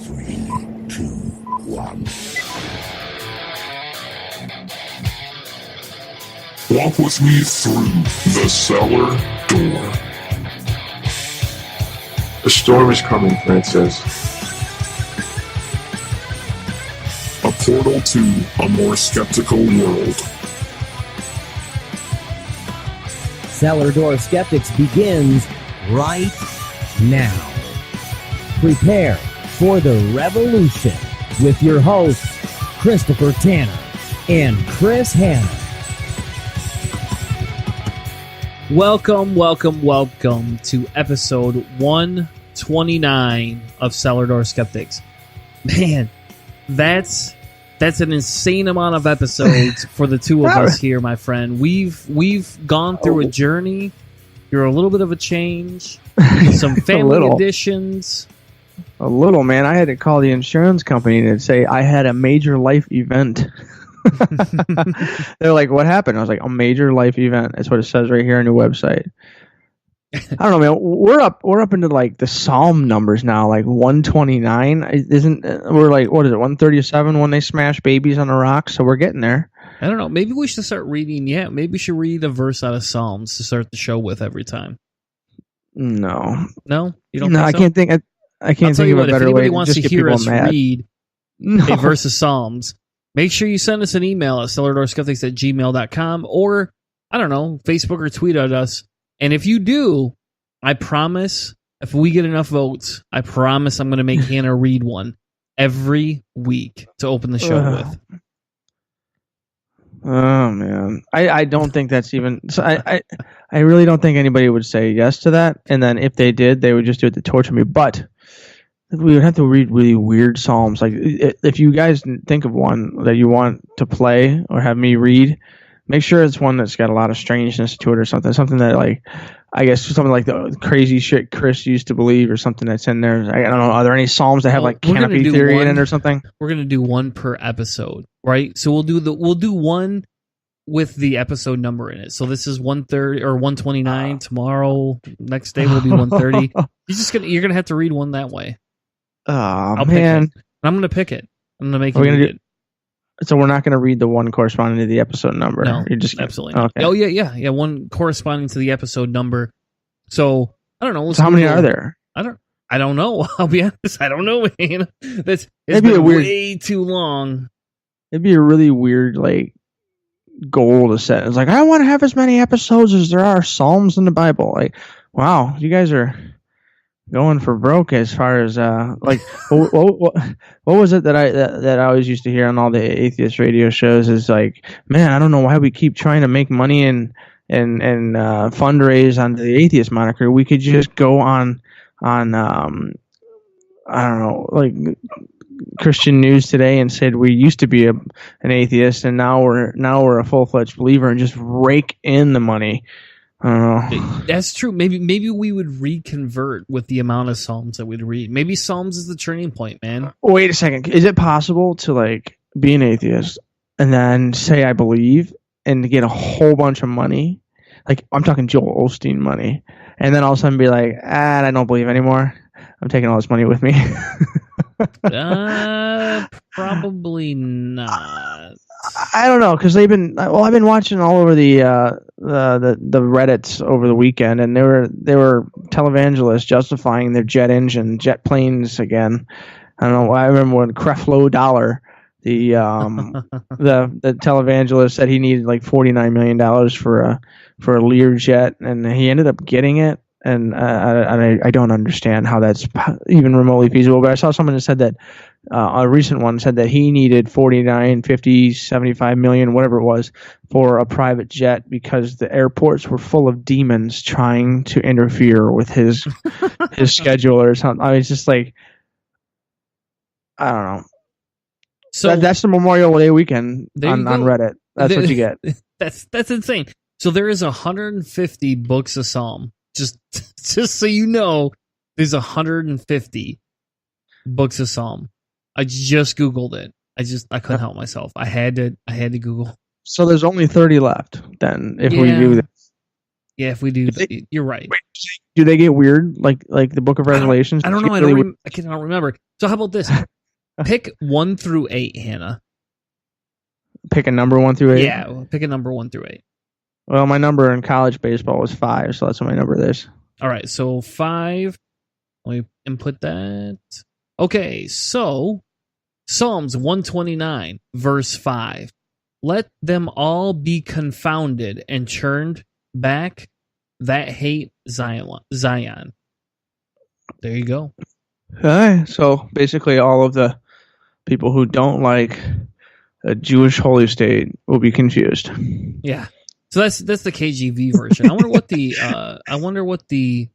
Three, two, one. Walk with me through the cellar door. The storm is coming, Francis. A portal to a more skeptical world. Cellar Door Skeptics begins right now. Prepare for the revolution with your hosts, Christopher Tanner and Chris Hanna. Welcome to episode 129 of Cellar Door Skeptics. Man, that's an insane amount of episodes for the two of us here, my friend. We've gone through a journey. You're a little bit of a change. Some family additions. A little, man. I had to call the insurance company and say I had a major life event. They're like, what happened? I was like, a major life event. That's what it says right here on your website. I don't know, man. We're up into like the Psalm numbers now, like 129. We're like, what is it, 137 when they smash babies on the rocks? So we're getting there. I don't know. Maybe we should start reading. Yeah, maybe we should read a verse out of Psalms to start the show with every time. No, you don't. No, think so? I can't think. I can't think of a better way. If anybody wants to hear us read a verse of Psalms, make sure you send us an email at cellardoorskeptics@gmail.com, or I don't know, Facebook or tweet at us. And if you do, I promise, if we get enough votes, I promise I'm going to make Hannah read one every week to open the show with. Oh man, I don't think that's even. So I really don't think anybody would say yes to that. And then if they did, they would just do it to torture me. But we would have to read really weird psalms. Like if you guys think of one that you want to play or have me read, make sure it's one that's got a lot of strangeness to it or something. Something that, like, I guess something like the crazy shit Chris used to believe or something that's in there. I don't know. Are there any psalms that have like canopy theory in it or something? We're gonna do one per episode, right? So we'll do one with the episode number in it. So this is 130 or 129. Tomorrow, next day will be 130. You're gonna have to read one that way. Oh man, I'm gonna pick it. I'm gonna make you read it. So we're not going to read the one corresponding to the episode number. No, you're just absolutely not. Okay. Oh yeah. One corresponding to the episode number. So I don't know. So how many are there? I don't know. I'll be honest. I don't know, man. It's been way too long. It'd be a really weird like goal to set. It's like, I want to have as many episodes as there are Psalms in the Bible. Like, wow, you guys are going for broke as far as like what was it that I always used to hear on all the atheist radio shows is like, man, I don't know why we keep trying to make money and fundraise under the atheist moniker. We could just go on I don't know, like Christian News Today and said we used to be an atheist and now we're a full-fledged believer and just rake in the money. That's true. Maybe we would reconvert with the amount of Psalms that we'd read. Maybe Psalms is the turning point, man. Wait a second. Is it possible to like be an atheist and then say I believe and to get a whole bunch of money? Like I'm talking Joel Osteen money, and then all of a sudden be like, I don't believe anymore. I'm taking all this money with me. Probably not. I don't know, because I've been watching all over the Reddits over the weekend, and they were televangelists justifying their jet planes again. I don't know. I remember when Creflo Dollar, the televangelist, said he needed like $49 million for a Learjet, and he ended up getting it. And I don't understand how that's even remotely feasible. But I saw someone that said that a recent one said that he needed 49, 50, 75 million, whatever it was, for a private jet because the airports were full of demons trying to interfere with his schedule or something. I was just like, I don't know. So that's the Memorial Day weekend on Reddit. That's what you get. That's insane. So there is 150 books of Psalm. Just so you know, there's 150 books of Psalm. I just Googled it. I couldn't help myself. I had to Google. So there's only 30 left then if we do this. Yeah, if we do, you're right. Wait, do they get weird like the Book of Revelations? I don't know. I cannot remember. So how about this? Pick 1 through 8, Hannah. Pick a number 1 through 8. Yeah, pick a number 1 through 8. Well, my number in college baseball was 5, so that's what my number is. All right, so 5. Let me input that. Okay, so Psalms 129, verse 5. Let them all be confounded and turned back that hate Zion. There you go. All right, so basically all of the people who don't like a Jewish holy state will be confused. Yeah. So that's the KJV version. I wonder what the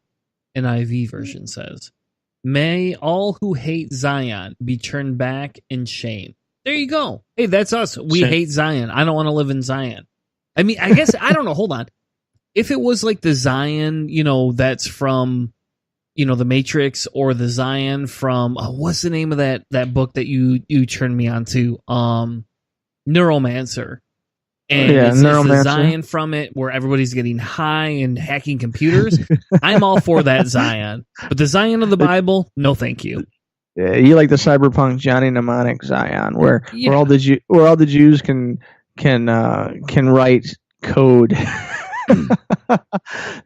NIV version says. May all who hate Zion be turned back in shame. There you go. Hey, that's us. We hate Zion. I don't want to live in Zion. I mean, I guess I don't know. Hold on. If it was like the Zion, that's from, the Matrix, or the Zion from what's the name of that book that you turned me on to? Neuromancer. And it's the Zion from it where everybody's getting high and hacking computers. I'm all for that Zion. But the Zion of the Bible, no thank you. Yeah, you like the cyberpunk Johnny Mnemonic Zion, where all the Jews can write code.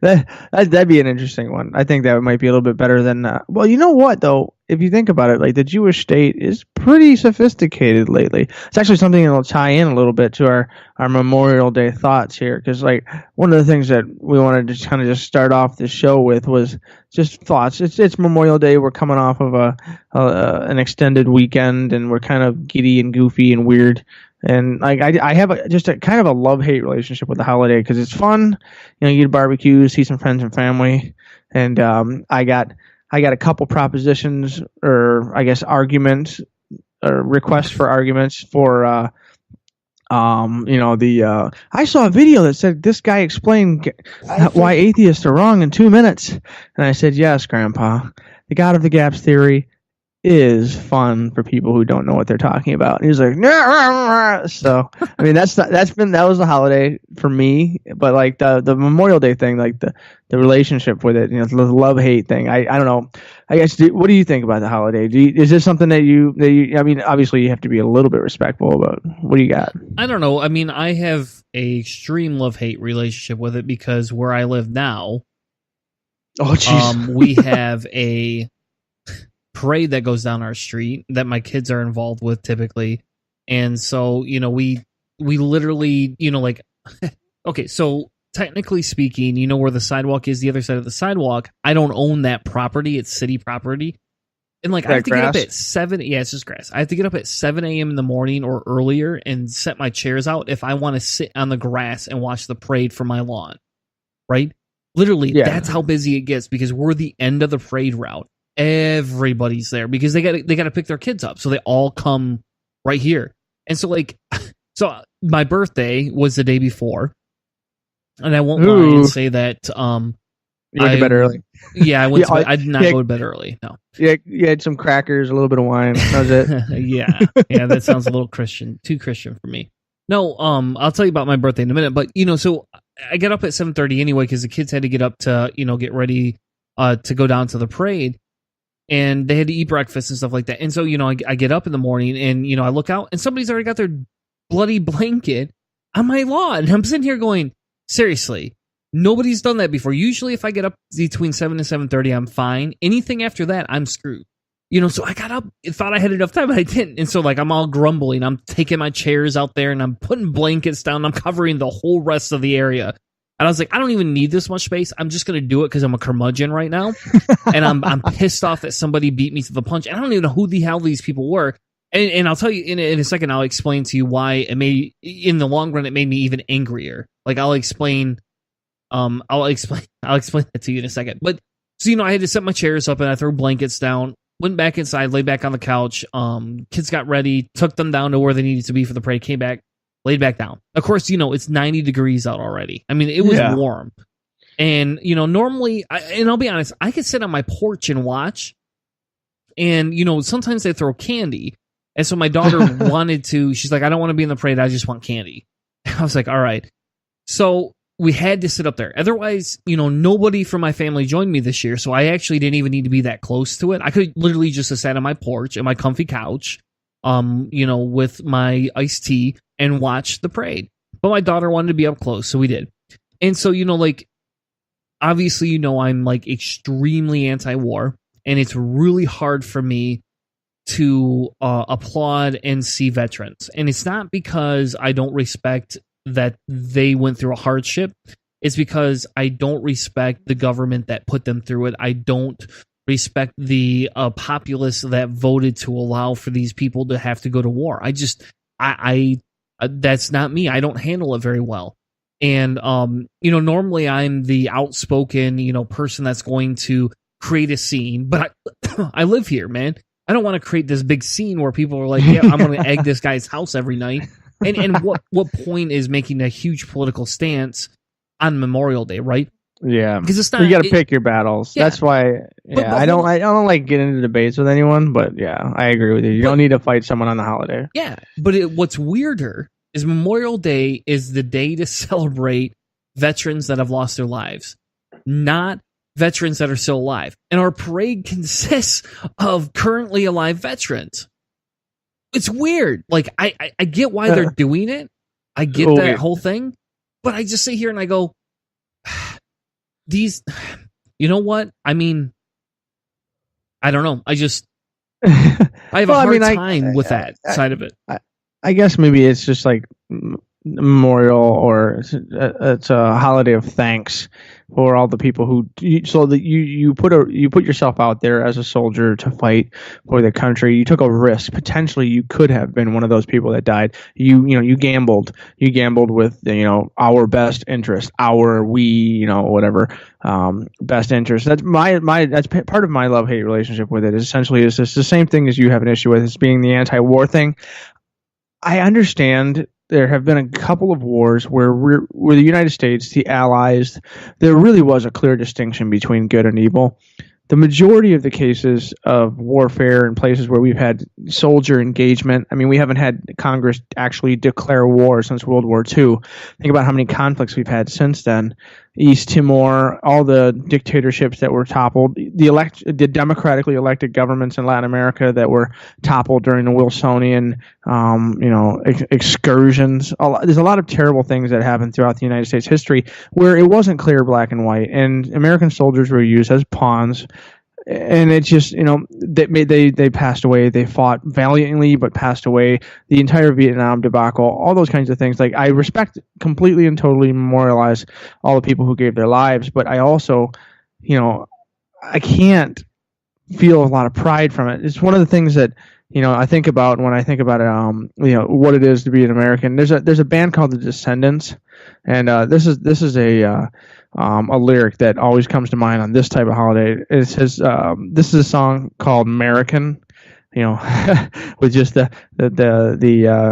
That'd be an interesting one. I think that might be a little bit better than. Well, you know what though? If you think about it, like the Jewish state is pretty sophisticated lately. It's actually something that'll tie in a little bit to our Memorial Day thoughts here, because like one of the things that we wanted to kind of just start off the show with was just thoughts. It's Memorial Day. We're coming off of an extended weekend, and we're kind of giddy and goofy and weird. And like I have just a kind of a love-hate relationship with the holiday, because it's fun. You get a barbecue, see some friends and family, and I got a couple propositions, or I guess arguments, or requests for arguments for I saw a video that said this guy explained why atheists are wrong in 2 minutes, and I said, yes, Grandpa, the God of the Gaps theory is fun for people who don't know what they're talking about. And he was like, nah. So I mean, that was the holiday for me. But like the Memorial Day thing, like the relationship with it, the love-hate thing. I don't know. I guess what do you think about the holiday? Is this something that you? I mean, obviously you have to be a little bit respectful, but what do you got? I don't know. I mean, I have a extreme love-hate relationship with it, because where I live now, we have a parade that goes down our street that my kids are involved with typically. And so, we literally, okay, so technically speaking, where the sidewalk is, the other side of the sidewalk, I don't own that property. It's city property. And like, I have to get up at 7. Yeah, it's just grass. I have to get up at 7 a.m. in the morning or earlier and set my chairs out if I want to sit on the grass and watch the parade from my lawn. Right? Literally, That's how busy it gets, because we're the end of the parade route. Everybody's there because they got to pick their kids up, so they all come right here. And so so my birthday was the day before, and I won't lie and say that you went to bed early. Yeah, I went to bed. I did not go to bed early. No. Yeah, you had some crackers, a little bit of wine. That was it. yeah, that sounds a little too Christian for me. No, I'll tell you about my birthday in a minute. But so I got up at 7:30 anyway, because the kids had to get up to get ready to go down to the parade. And they had to eat breakfast and stuff like that. And so, I get up in the morning and, I look out and somebody's already got their bloody blanket on my lawn. And I'm sitting here going, seriously, nobody's done that before. Usually if I get up between 7 and 7:30, I'm fine. Anything after that, I'm screwed. So I got up, thought I had enough time, but I didn't. And so I'm all grumbling. I'm taking my chairs out there and I'm putting blankets down. I'm covering the whole rest of the area. And I was like, I don't even need this much space. I'm just going to do it because I'm a curmudgeon right now. And I'm pissed off that somebody beat me to the punch. And I don't even know who the hell these people were. And I'll tell you in a second, I'll explain to you why in the long run, it made me even angrier. Like I'll explain that to you in a second. But so, I had to set my chairs up and I threw blankets down, went back inside, laid back on the couch. Kids got ready, took them down to where they needed to be for the parade, came back. Laid back down. Of course, it's 90 degrees out already. I mean, it was warm. And, normally, and I'll be honest, I could sit on my porch and watch. And, sometimes they throw candy. And so my daughter she's like, I don't want to be in the parade. I just want candy. I was like, all right. So we had to sit up there. Otherwise, nobody from my family joined me this year, so I actually didn't even need to be that close to it. I could literally just have sat on my porch and my comfy couch, with my iced tea and watch the parade. But my daughter wanted to be up close, so we did. And so, obviously, I'm like extremely anti-war, and it's really hard for me to applaud and see veterans. And it's not because I don't respect that they went through a hardship. It's because I don't respect the government that put them through it. I don't respect the populace that voted to allow for these people to have to go to war. I that's not me. I don't handle it very well. And, normally I'm the outspoken, person that's going to create a scene, but I live here, man. I don't want to create this big scene where people are like, yeah, I'm going to egg this guy's house every night. And what point is making a huge political stance on Memorial Day, right? Yeah, because it's not. You got to pick your battles. Yeah. That's why. Yeah, but I don't like getting into debates with anyone. But yeah, I agree with you. You don't need to fight someone on the holiday. Yeah, but what's weirder is Memorial Day is the day to celebrate veterans that have lost their lives, not veterans that are still alive. And our parade consists of currently alive veterans. It's weird. Like, I get why they're doing it. I get that whole thing. But I just sit here and I go, these, you know what? I mean, I don't know. I have a hard time with that side of it. I guess maybe it's just like memorial, or it's a holiday of thanks for all the people who, so that you put yourself out there as a soldier to fight for the country. You took a risk. Potentially you could have been one of those people that died. You gambled with our best interest, whatever best interest. That's that's part of my love-hate relationship with it. Essentially is the same thing as you have an issue with, is being the anti-war thing. I understand there have been a couple of wars where the United States, the Allies, there really was a clear distinction between good and evil. The majority of the cases of warfare in places where we've had soldier engagement, I mean, we haven't had Congress actually declare war since World War II. Think about how many conflicts we've had since then. East Timor, all the dictatorships that were toppled, the democratically elected governments in Latin America that were toppled during the Wilsonian, excursions. There's a lot of terrible things that happened throughout the United States history where it wasn't clear black and white, and American soldiers were used as pawns. And it's just, they passed away. They fought valiantly, but passed away. The entire Vietnam debacle, all those kinds of things. Like, I respect completely and totally memorialize all the people who gave their lives, but I also, I can't feel a lot of pride from it. It's one of the things that, I think about when I think about what it is to be an American. There's a band called The Descendants, and this is a lyric that always comes to mind on this type of holiday. It says, this is a song called American, with just the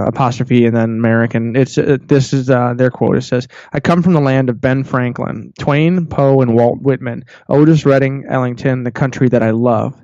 apostrophe and then American. This is their quote. It says, "I come from the land of Ben Franklin, Twain, Poe, and Walt Whitman, Otis Redding, Ellington, the country that I love.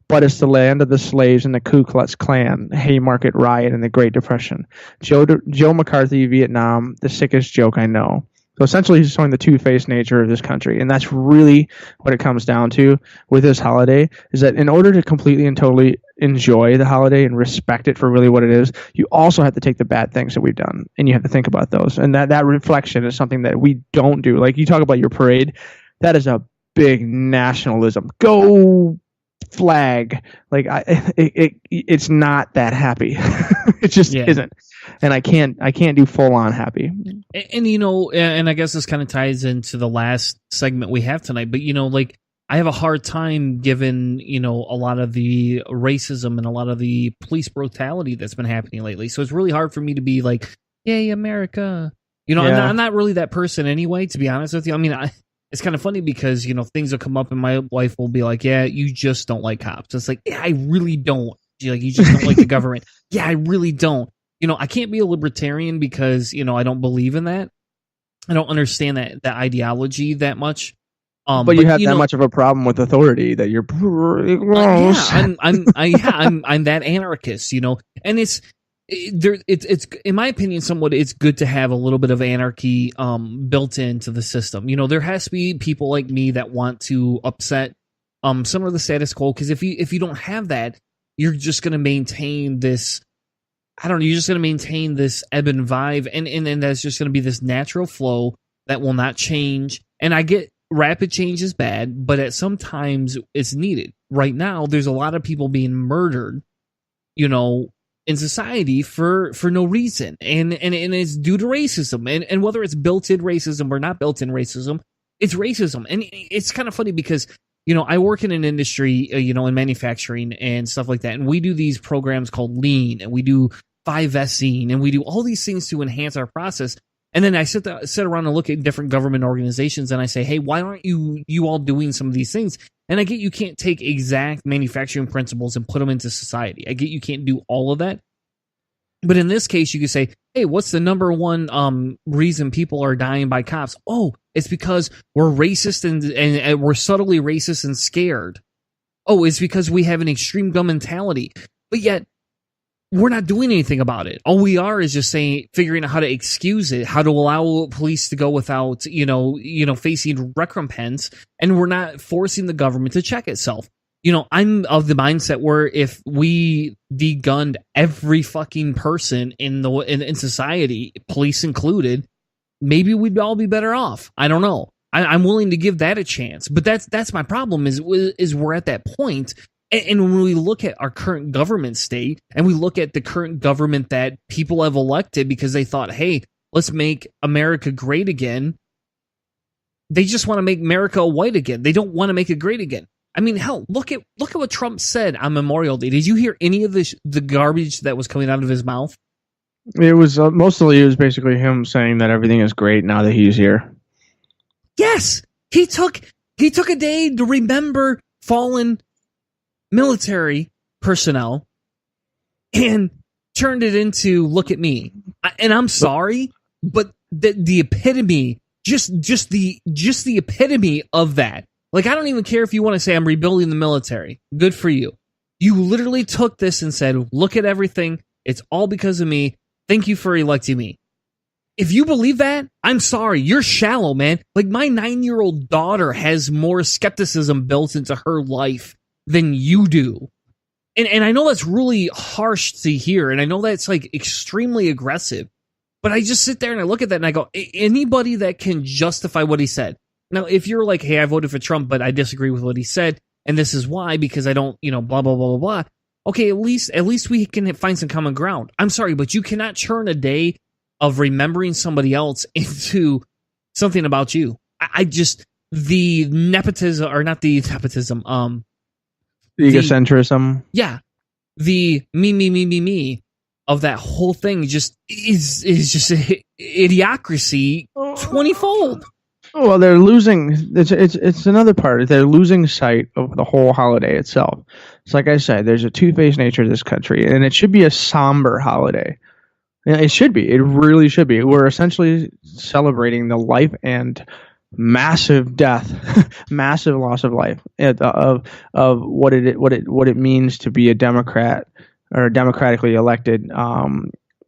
But it's the land of the slaves and the Ku Klux Klan, Haymarket Riot, and the Great Depression. Joe McCarthy, Vietnam, the sickest joke I know." So essentially, he's showing the two-faced nature of this country, and that's really what it comes down to with this holiday, is that in order to completely and totally enjoy the holiday and respect it for really what it is, you also have to take the bad things that we've done, and you have to think about those. And that reflection is something that we don't do. Like, you talk about your parade, that is a big nationalism. Go flag. Like, it's not that happy. It just isn't. And I can't do full on happy. And and I guess this kind of ties into the last segment we have tonight, but like, I have a hard time given, a lot of the racism and a lot of the police brutality that's been happening lately. So it's really hard for me to be like, yay, America. I'm not really that person anyway, to be honest with you. I mean, it's kind of funny because, things will come up and my wife will be like, yeah, you just don't like cops. It's like, yeah, I really don't. You just don't like the government. Yeah, I really don't. I can't be a libertarian because, I don't believe in that. I don't understand that ideology that much. But you have that much of a problem with authority that you're I'm that anarchist, and it's in my opinion, somewhat it's good to have a little bit of anarchy built into the system. There has to be people like me that want to upset some of the status quo, because if you don't have that, you're just going to maintain this. I don't know. You're just going to maintain this ebb and vibe, and that's just going to be this natural flow that will not change. And I get rapid change is bad, but at sometimes it's needed. Right now, there's a lot of people being murdered, in society for no reason, and it's due to racism, and whether it's built-in racism or not built-in racism, it's racism. And it's kind of funny because I work in an industry, in manufacturing and stuff like that, and we do these programs called Lean, and we do 5Sing, and we do all these things to enhance our process. And then I sit around and look at different government organizations, and I say, hey, why aren't you all doing some of these things? And I get you can't take exact manufacturing principles and put them into society. I get you can't do all of that. But in this case, you could say, hey, what's the number one reason people are dying by cops? Oh, it's because we're racist and we're subtly racist and scared. Oh, it's because we have an extreme gun mentality. But yet, we're not doing anything about it. All we are is just figuring out how to excuse it, how to allow police to go without, facing recompense, and we're not forcing the government to check itself. I'm of the mindset where if we de-gunned every fucking person in society, police included, maybe we'd all be better off. I don't know. I'm willing to give that a chance, but that's my problem. Is we're at that point. And when we look at our current government state, and we look at the current government that people have elected because they thought, hey, let's make America great again, they just want to make America white again. They don't want to make it great again. I mean, hell, look at what Trump said on Memorial Day. Did you hear any of the garbage that was coming out of his mouth? It was mostly it was basically him saying that everything is great now that he's here. Yes, he took a day to remember fallen military personnel and turned it into look at me. And I'm sorry, but the epitome, just the epitome of that. Like, I don't even care if you want to say I'm rebuilding the military. Good for you. You literally took this and said, look at everything. It's all because of me. Thank you for electing me. If you believe that, I'm sorry. You're shallow, man. Like, my 9-year-old daughter has more skepticism built into her life than you do. And I know that's really harsh to hear, and I know that's like extremely aggressive, but I just sit there and I look at that and I go, anybody that can justify what he said. Now, if you're like, hey, I voted for Trump, but I disagree with what he said, and this is why, because I don't, blah, blah, blah, blah, blah. Okay, at least we can find some common ground. I'm sorry, but you cannot turn a day of remembering somebody else into something about you. I just, the nepotism, or not the nepotism, the egocentrism. Yeah. The me of that whole thing just is just idiocracy 20-fold. Well, they're losing. It's another part. They're losing sight of the whole holiday itself. It's like I said, there's a two-faced nature to this country, and it should be a somber holiday. It should be. It really should be. We're essentially celebrating the life and massive death, massive loss of life, of what it means to be a Democrat or a democratically elected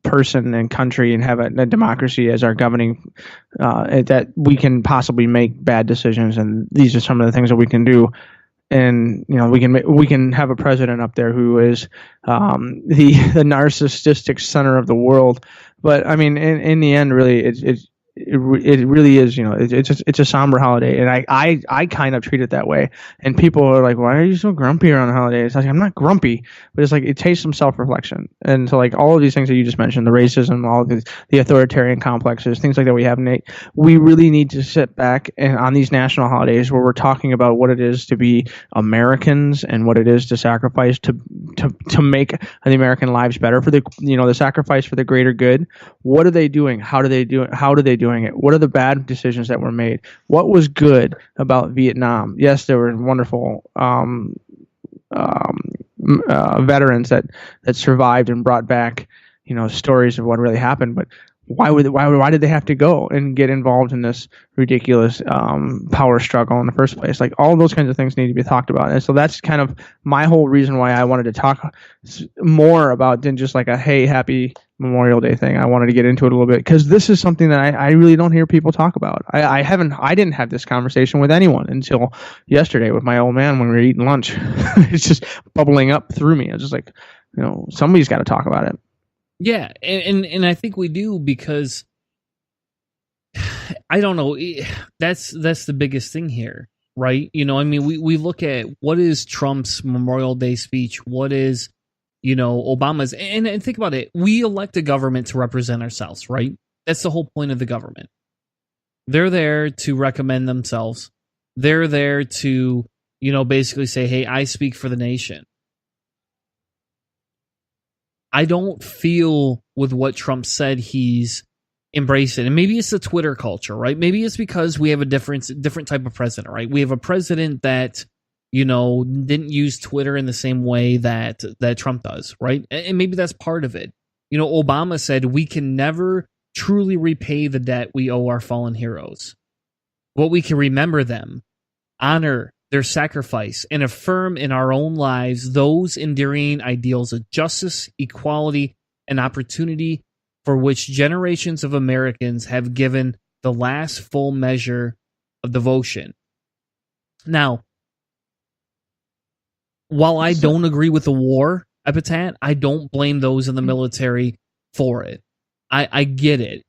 person and country, and have a democracy as our governing, that we can possibly make bad decisions, and these are some of the things that we can do. And we can have a president up there who is the narcissistic center of the world. But I mean, in the end, really, it really is, it's a somber holiday, and I kind of treat it that way. And people are like, why are you so grumpy around the holidays? Like, I'm not grumpy, but it's like it takes some self-reflection. And so, like, all of these things that you just mentioned, the racism, all of the authoritarian complexes, things like that we have, Nate, we really need to sit back and on these national holidays where we're talking about what it is to be Americans and what it is to sacrifice to make the American lives better, for the sacrifice for the greater good. What are they doing? How do they do it? It? What are the bad decisions that were made? What was good about Vietnam? Yes, there were wonderful veterans that survived and brought back, stories of what really happened. But why did they have to go and get involved in this ridiculous power struggle in the first place? Like, all those kinds of things need to be talked about. And so that's kind of my whole reason why I wanted to talk more about than just like a, hey, happy Memorial Day thing. I wanted to get into it a little bit because this is something that I really don't hear people talk about. I didn't have this conversation with anyone until yesterday with my old man when we were eating lunch. It's just bubbling up through me. I was just like, somebody's got to talk about it. Yeah, and I think we do, because I don't know, that's the biggest thing here, right? I mean, we look at what is Trump's Memorial Day speech, what is, Obama's, and think about it, we elect a government to represent ourselves, right? That's the whole point of the government. They're there to recommend themselves. They're there to, basically say, hey, I speak for the nation. I don't feel with what Trump said he's embracing. And maybe it's the Twitter culture, right? Maybe it's because we have a different type of president, right? We have a president that, didn't use Twitter in the same way that Trump does, right? And maybe that's part of it. Obama said we can never truly repay the debt we owe our fallen heroes. But we can remember them, honor their sacrifice, and affirm in our own lives those enduring ideals of justice, equality, and opportunity for which generations of Americans have given the last full measure of devotion. Now, while I don't agree with the war epithet, I don't blame those in the military for it. I get it.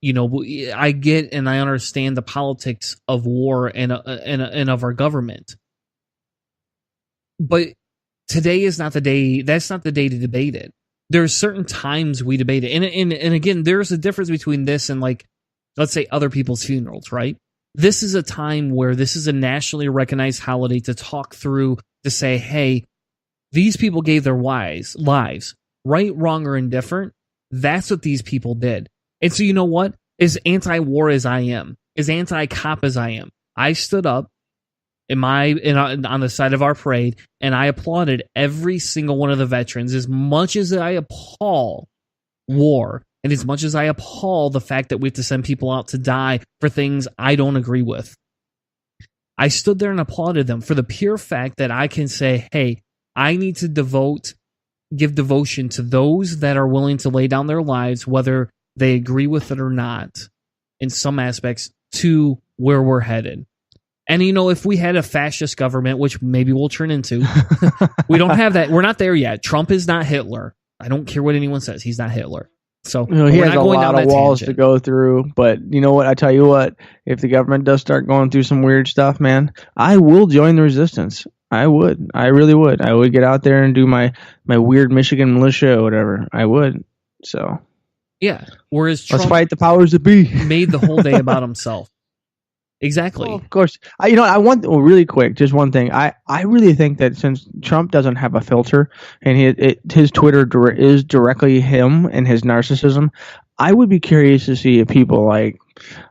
I get and I understand the politics of war and of our government. But today is not the day. That's not the day to debate it. There's certain times we debate it. And again, there's a difference between this and, like, let's say other people's funerals, right? This is a time where this is a nationally recognized holiday to talk through, to say, hey, these people gave their lives, right, wrong, or indifferent. That's what these people did. And so, you know what? As anti-war as I am, as anti-cop as I am, I stood up on the side of our parade, and I applauded every single one of the veterans. As much as I appall war, and as much as I appall the fact that we have to send people out to die for things I don't agree with, I stood there and applauded them for the pure fact that I can say, hey, I need to give devotion to those that are willing to lay down their lives, whether they agree with it or not, in some aspects, to where we're headed. And, if we had a fascist government, which maybe we'll turn into, we don't have that. We're not there yet. Trump is not Hitler. I don't care what anyone says. He's not Hitler. So he has a lot of walls to go through. But you know what? I tell you what, if the government does start going through some weird stuff, man, I will join the resistance. I would. I really would. I would get out there and do my weird Michigan militia or whatever. I would. So. Yeah. Whereas Trump, let's fight the powers that be. Made the whole day about himself. Exactly. Well, of course. I want really quick, just one thing. I really think that since Trump doesn't have a filter and his Twitter is directly him and his narcissism, I would be curious to see if people like,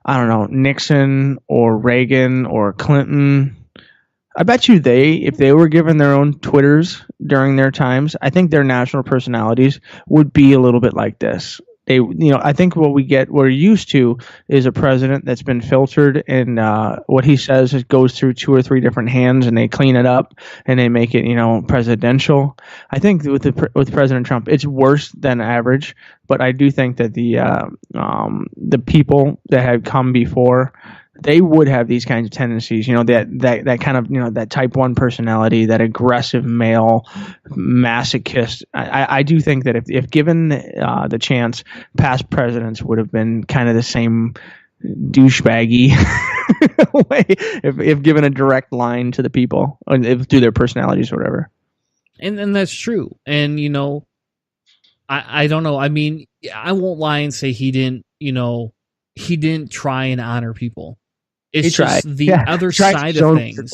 I don't know, Nixon or Reagan or Clinton, I bet you if they were given their own Twitters during their times, I think their national personalities would be a little bit like this. I think what we're used to is a president that's been filtered, and what he says goes through 2 or 3 different hands, and they clean it up and they make it, presidential. I think with President Trump, it's worse than average, but I do think that the people that have come before, they would have these kinds of tendencies, that kind of, that type 1 personality, that aggressive male masochist. I do think that if given the chance, past presidents would have been kind of the same douchebaggy way if given a direct line to the people, or through their personalities or whatever. And that's true. And, I don't know. I mean, I won't lie and say he didn't try and honor people. It's just the other side of things.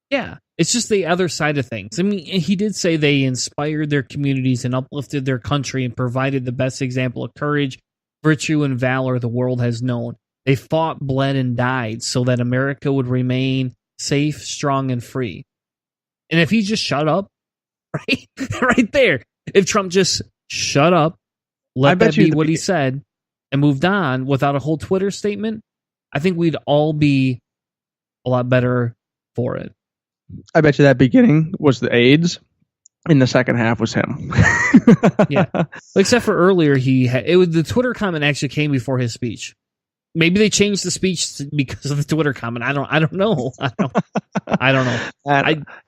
Yeah, it's just the other side of things. I mean, he did say they inspired their communities and uplifted their country and provided the best example of courage, virtue, and valor the world has known. They fought, bled, and died so that America would remain safe, strong, and free. And if he just shut up, right there, if Trump just shut up, let that be what he said, and moved on without a whole Twitter statement, I think we'd all be a lot better for it. I bet you that beginning was the AIDS, and the second half was him. Yeah, except for earlier, the Twitter comment actually came before his speech. Maybe they changed the speech because of the Twitter comment. I don't know. I don't know.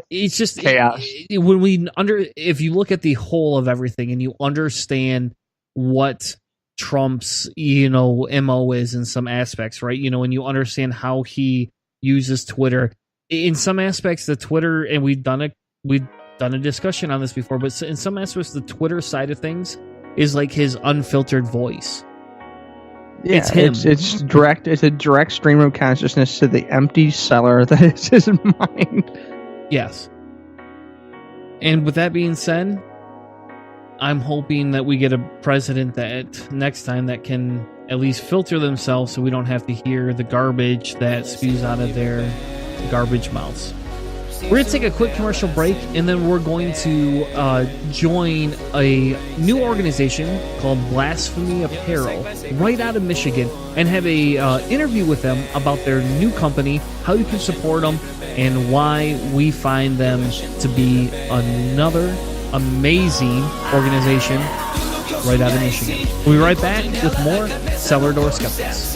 It's just chaos. If you look at the whole of everything and you understand what Trump's MO is in some aspects, right? And you understand how he uses Twitter in some aspects. The Twitter, and we've done a discussion on this before, but in some aspects, the Twitter side of things is like his unfiltered voice. Yeah, it's him. It's direct. It's a direct stream of consciousness to the empty cellar that is his mind. Yes. And with that being said, I'm hoping that we get a president that next time that can at least filter themselves, so we don't have to hear the garbage that spews out of their garbage mouths. We're going to take a quick commercial break, and then we're going to join a new organization called Blasphemy Apparel right out of Michigan and have a interview with them about their new company, how you can support them, and why we find them to be another amazing organization right out of Michigan. We'll be right back with more Cellar Door Skeptics.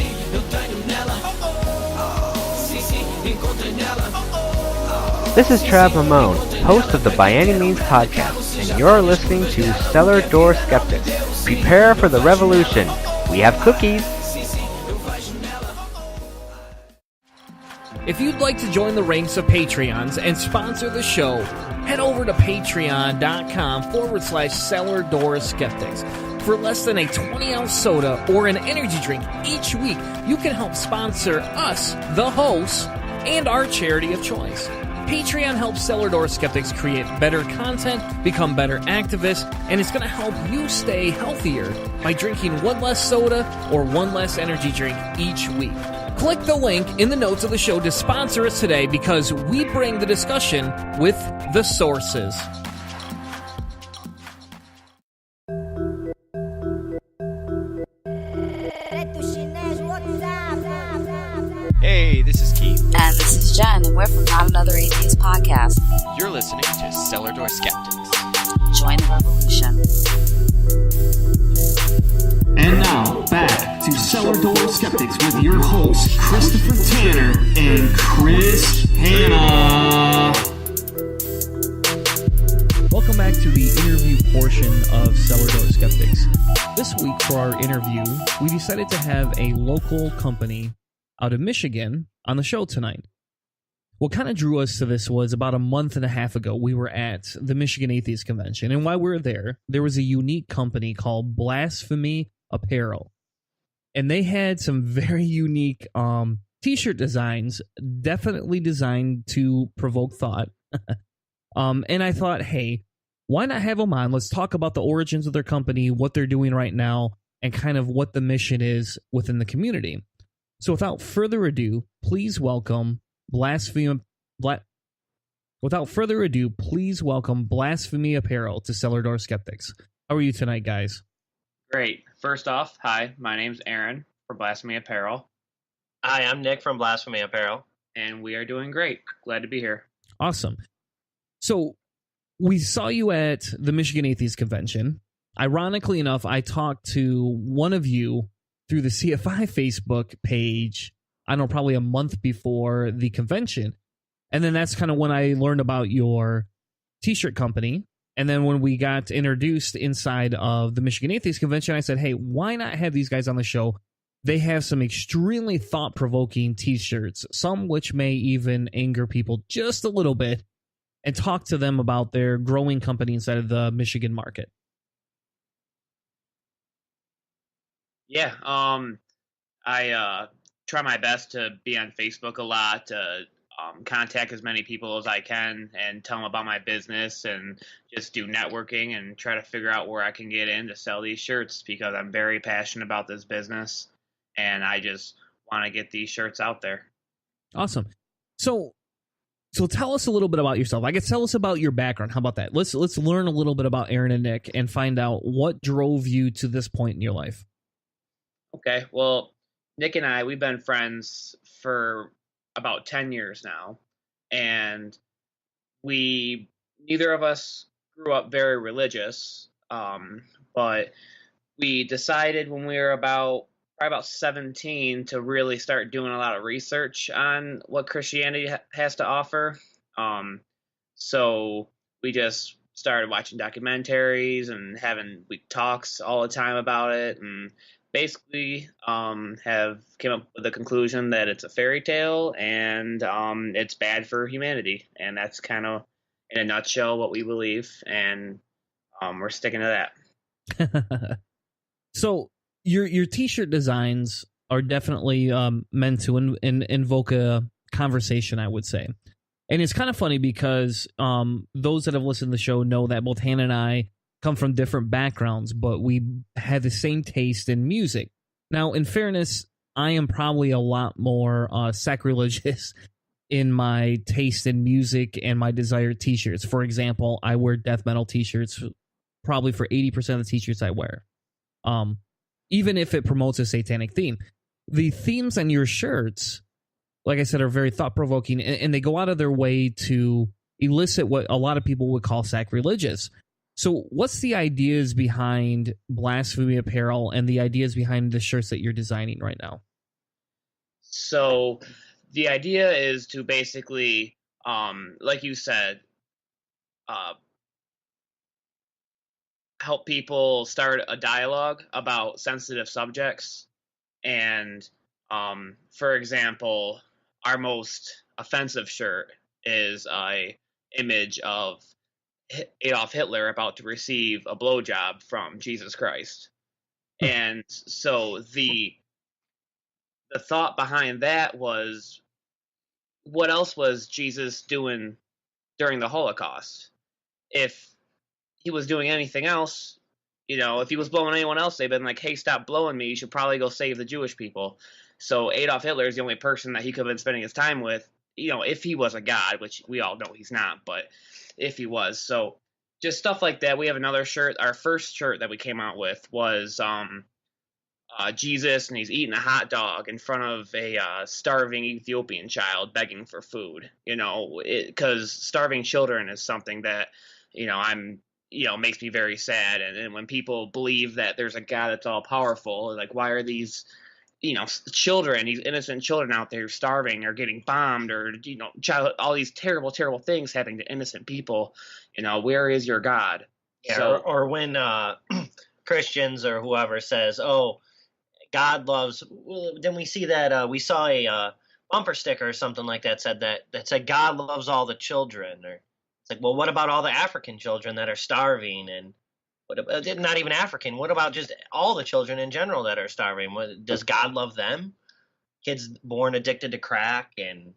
This is Trav Ramon, host of the By Any Means podcast, and you're listening to Cellar Door Skeptics. Prepare for the revolution. We have cookies. If you'd like to join the ranks of Patreons and sponsor the show, head over to patreon.com/Cellar Door Skeptics. For less than a 20-ounce soda or an energy drink each week, you can help sponsor us, the hosts, and our charity of choice. Patreon helps Cellar Door Skeptics create better content, become better activists, and it's going to help you stay healthier by drinking one less soda or one less energy drink each week. Click the link in the notes of the show to sponsor us today, because we bring the discussion with the sources. Hey, this is Keith. And this is Jen, and we're from Not Another Atheist Podcast. You're listening to Cellar Door Skeptics. Join the revolution. And now, back to Cellar Door Skeptics with your hosts, Christopher Tanner and Chris Hanna. Welcome back to the interview portion of Cellar Door Skeptics. This week for our interview, we decided to have a local company out of Michigan on the show tonight. What kind of drew us to this was about a month and a half ago, we were at the Michigan Atheist Convention, and while we were there was a unique company called Blasphemy Apparel, and they had some very unique t-shirt designs, definitely designed to provoke thought. And I thought, hey, why not have them on? Let's talk about the origins of their company, what they're doing right now, and kind of what the mission is within the community. So without further ado, please welcome Blasphemy Apparel to Cellar Door Skeptics. How are you tonight, guys? Great. First off, hi, my name's Aaron from Blasphemy Apparel. Hi, I'm Nick from Blasphemy Apparel. And we are doing great. Glad to be here. Awesome. So we saw you at the Michigan Atheist Convention. Ironically enough, I talked to one of you through the CFI Facebook page, I don't know, probably a month before the convention. And then that's kind of when I learned about your t-shirt company. And then when we got introduced inside of the Michigan Atheist Convention, I said, hey, why not have these guys on the show? They have some extremely thought-provoking t-shirts, some which may even anger people just a little bit, and talk to them about their growing company inside of the Michigan market. Yeah, I try my best to be on Facebook a lot, to contact as many people as I can and tell them about my business and just do networking and try to figure out where I can get in to sell these shirts, because I'm very passionate about this business and I just want to get these shirts out there. Awesome. So tell us a little bit about yourself. I guess tell us about your background. How about that? Let's learn a little bit about Aaron and Nick and find out what drove you to this point in your life. Okay, well, Nick and I, we've been friends for about 10 years now, and we neither of us grew up very religious, but we decided when we were probably about 17 to really start doing a lot of research on what Christianity has to offer. So we just started watching documentaries and having talks all the time about it, and basically have came up with the conclusion that it's a fairy tale and it's bad for humanity, and that's kind of in a nutshell what we believe, and we're sticking to that. So your t-shirt designs are definitely meant to invoke a conversation, I would say. And it's kind of funny because those that have listened to the show know that both Hannah and I come from different backgrounds, but we have the same taste in music. Now, in fairness, I am probably a lot more sacrilegious in my taste in music and my desired t-shirts. For example, I wear death metal t-shirts probably for 80% of the t-shirts I wear. Even if it promotes a satanic theme. The themes on your shirts, like I said, are very thought-provoking, and they go out of their way to elicit what a lot of people would call sacrilegious. So what's the ideas behind Blasphemy Apparel and the ideas behind the shirts that you're designing right now? So the idea is to basically, like you said, help people start a dialogue about sensitive subjects. And for example, our most offensive shirt is a image of Adolf Hitler about to receive a blowjob from Jesus Christ. And so the thought behind that was, what else was Jesus doing during the Holocaust? If he was doing anything else, if he was blowing anyone else, they'd been like, hey, stop blowing me. You should probably go save the Jewish people. So Adolf Hitler is the only person that he could have been spending his time with, if he was a god, which we all know he's not, but if he was. So just stuff like that. We have another shirt. Our first shirt that we came out with was Jesus, and he's eating a hot dog in front of a starving Ethiopian child begging for food, because starving children is something that, makes me very sad. And when people believe that there's a God that's all powerful, like, why are these, children, these innocent children out there starving or getting bombed or, all these terrible, terrible things happening to innocent people? Where is your God? Yeah, so, or when Christians or whoever says, oh, God loves, then we see that we saw a bumper sticker or something like that that said God loves all the children. Or it's like, well, what about all the African children that are starving? And what about, not even African, what about just all the children in general that are starving? Does God love them? Kids born addicted to crack, and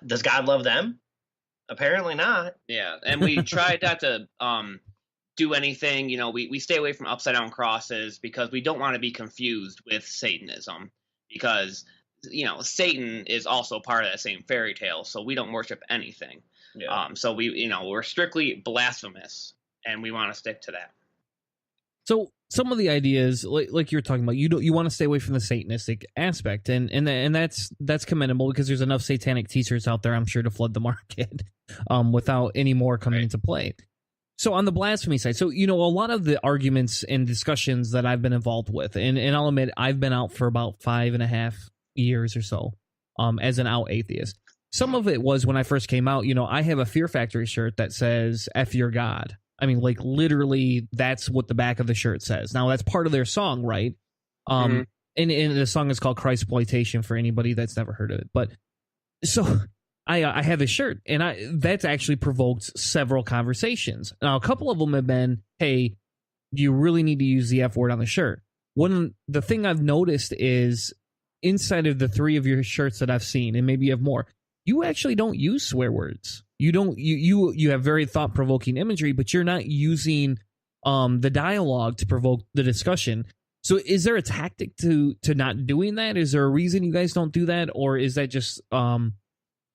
does God love them? Apparently not. Yeah, and we tried not to do anything. We stay away from upside down crosses because we don't want to be confused with Satanism, because Satan is also part of that same fairy tale, so we don't worship anything. Yeah. So we're strictly blasphemous, and we want to stick to that. So some of the ideas, like you're talking about, you want to stay away from the Satanistic aspect, and that's commendable, because there's enough satanic t-shirts out there, I'm sure, to flood the market without any more coming into play. So on the blasphemy side, a lot of the arguments and discussions that I've been involved with, and I'll admit I've been out for about 5.5 years or so as an out atheist. Some of it was when I first came out, I have a Fear Factory shirt that says F your God. I mean, like, literally, that's what the back of the shirt says. Now, that's part of their song, right? And the song is called Christploitation, for anybody that's never heard of it. But so I have a shirt, and that's actually provoked several conversations. Now, a couple of them have been, hey, do you really need to use the F word on the shirt? The thing I've noticed is, inside of the 3 of your shirts that I've seen, and maybe you have more, you actually don't use swear words. You have very thought-provoking imagery, but you're not using the dialogue to provoke the discussion. So is there a tactic to not doing that? Is there a reason you guys don't do that? Or is that just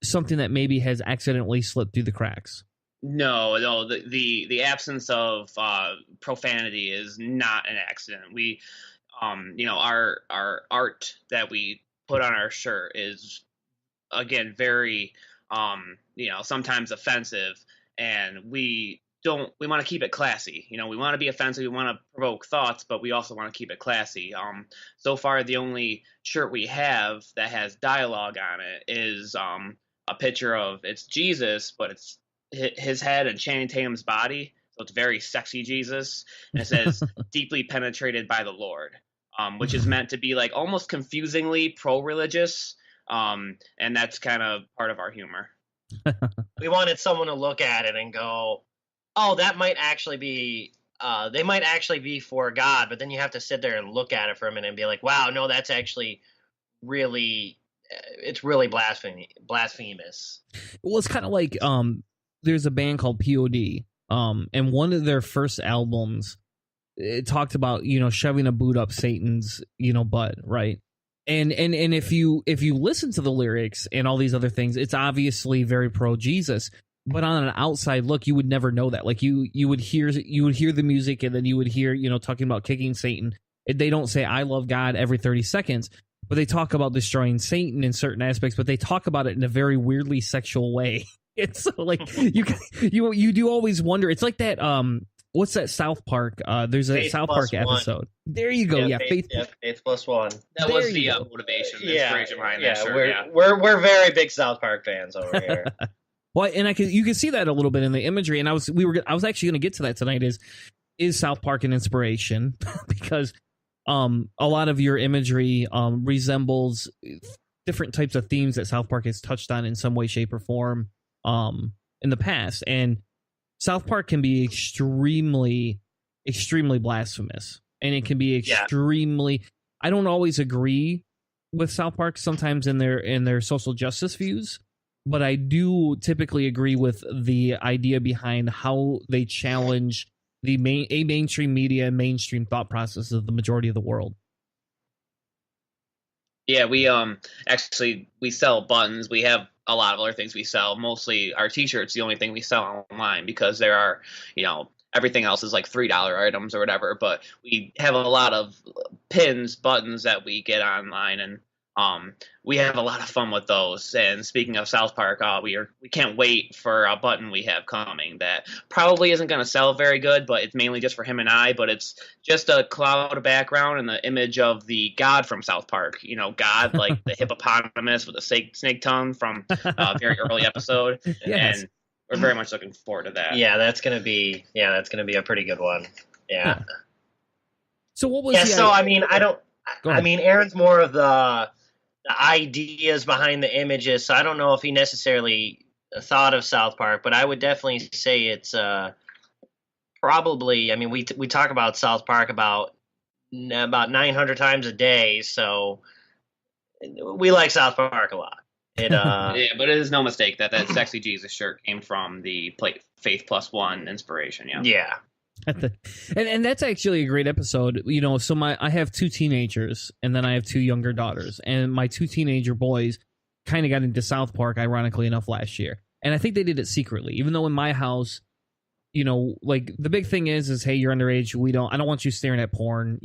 something that maybe has accidentally slipped through the cracks? No, the absence of profanity is not an accident. We, our art that we put on our shirt is, again, very, sometimes offensive, and we want to keep it classy. We want to be offensive, we want to provoke thoughts, but we also want to keep it classy. So far, the only shirt we have that has dialogue on it is a picture of, it's Jesus, but it's his head and Channing Tatum's body, so it's very sexy Jesus, and it says deeply penetrated by the Lord, which is meant to be like almost confusingly pro-religious, and that's kind of part of our humor. We wanted someone to look at it and go, oh, that might actually be they might actually be for God, but then you have to sit there and look at it for a minute and be like, wow, no, that's actually really, it's really blasphemous. Well, it's kind of like there's a band called POD, and one of their first albums, it talked about, shoving a boot up Satan's, butt, right? And if you listen to the lyrics and all these other things, it's obviously very pro Jesus. But on an outside look, you would never know that. Like you would hear the music, and then you would hear, talking about kicking Satan. They don't say "I love God" every 30 seconds, but they talk about destroying Satan in certain aspects. But they talk about it in a very weirdly sexual way. It's like you do always wonder. It's like that. What's that South Park? There's a Faith South Park episode. One. There you go. Yeah, Faith plus one. That was the motivation, the inspiration behind that shirt. We're very big South Park fans over here. Well, and you can see that a little bit in the imagery, and I was actually going to get to that tonight. Is South Park an inspiration? Because a lot of your imagery resembles different types of themes that South Park has touched on in some way, shape, or form in the past. And South Park can be extremely, extremely blasphemous, and it can be extremely. I don't always agree with South Park sometimes in their social justice views, but I do typically agree with the idea behind how they challenge the mainstream media and mainstream thought process of the majority of the world. Yeah, we sell buttons. We have a lot of other things we sell. Mostly our T-shirts, the only thing we sell online, because there are, everything else is like $3 items or whatever. But we have a lot of pins, buttons that we get online, and we have a lot of fun with those. And speaking of South Park, we can't wait for a button we have coming that probably isn't going to sell very good, but it's mainly just for him and I. But it's just a cloud background and the image of the God from South Park. God, like the hippopotamus with the snake tongue from a very early episode. Yes. And we're very much looking forward to that. Yeah, that's gonna be a pretty good one. Yeah. So what was? Aaron's more of the ideas behind the images, so I don't know if he necessarily thought of South Park, but I would definitely say it's probably. I mean, we talk about South Park about 900 times a day, so we like South Park a lot. Yeah, but it is no mistake that sexy Jesus shirt came from the Faith Plus One inspiration. Yeah. And that's actually a great episode. So I have two teenagers, and then I have two younger daughters, and my two teenager boys kind of got into South Park, ironically enough, last year. And I think they did it secretly, even though in my house, like the big thing is hey, you're underage. I don't want you staring at porn.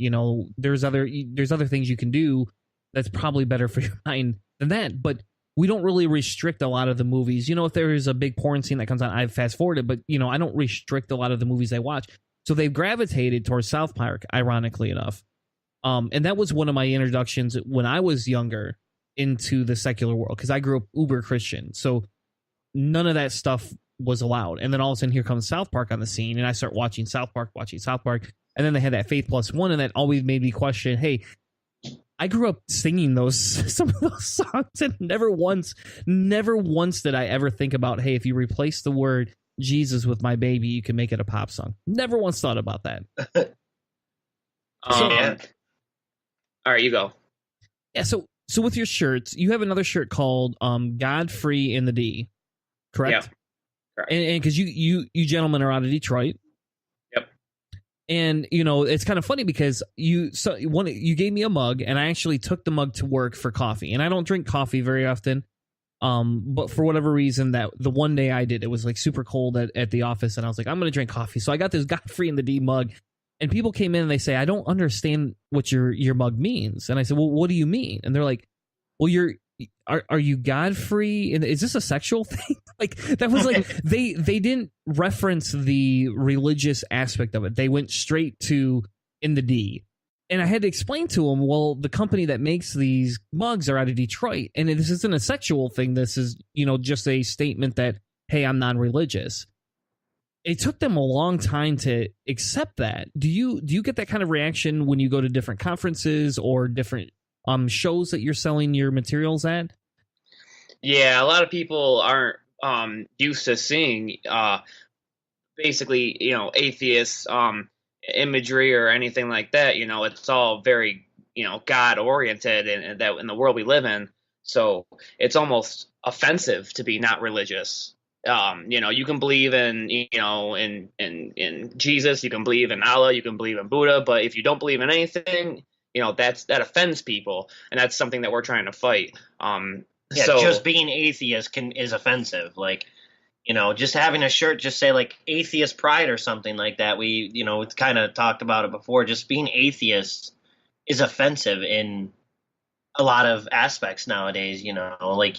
There's other things you can do that's probably better for your mind than that. But we don't really restrict a lot of the movies. If there is a big porn scene that comes on, I fast forward it, but I don't restrict a lot of the movies I watch. So they've gravitated towards South Park, ironically enough. And that was one of my introductions when I was younger into the secular world, because I grew up uber Christian. So none of that stuff was allowed. And then all of a sudden here comes South Park on the scene, and I start watching South Park. And then they had that Faith Plus One, and that always made me question, hey, I grew up singing some of those songs, and never once did I ever think about, hey, if you replace the word Jesus with my baby, you can make it a pop song. Never once thought about that. All right, you go. Yeah, so with your shirts, you have another shirt called God Free in the D, correct? Yeah. Correct. And because you gentlemen are out of Detroit. And, it's kind of funny because you gave me a mug, and I actually took the mug to work for coffee. And I don't drink coffee very often. But for whatever reason, that the one day I did, it was like super cold at the office, and I was like, I'm gonna drink coffee. So I got this Godfrey in the D mug, and people came in and they say, I don't understand what your mug means. And I said, well, what do you mean? And they're like, well, are you Godfrey? And is this a sexual thing? Like, that was like, they didn't reference the religious aspect of it. They went straight to in the D. And I had to explain to them, well, the company that makes these mugs are out of Detroit. And this isn't a sexual thing. This is, just a statement that, hey, I'm non-religious. It took them a long time to accept that. Do you get that kind of reaction when you go to different conferences or different shows that you're selling your materials at? Yeah, a lot of people aren't used to seeing basically, atheists imagery or anything like that. It's all very, God oriented and that in the world we live in. So it's almost offensive to be not religious. You can believe in Jesus, you can believe in Allah, you can believe in Buddha, but if you don't believe in anything, that offends people, and that's something that we're trying to fight. So just being atheist is offensive. Like, just having a shirt just say like atheist pride or something like that. We, it's kind of talked about it before. Just being atheist is offensive in a lot of aspects nowadays. Like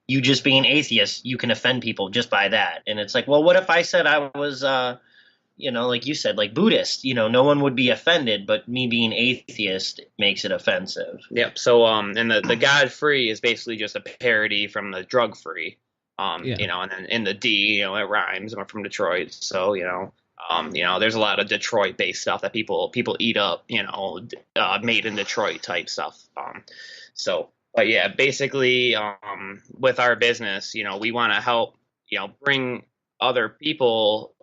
you just being atheist, you can offend people just by that. And it's like, well, what if I said I was, like you said, like Buddhist? No one would be offended, but me being atheist makes it offensive. Yep. So, and the God free is basically just a parody from the drug free. And then in the D, it rhymes. We're from Detroit, so there's a lot of Detroit-based stuff that people eat up, made in Detroit type stuff. But yeah, basically, with our business, we want to help, bring other people,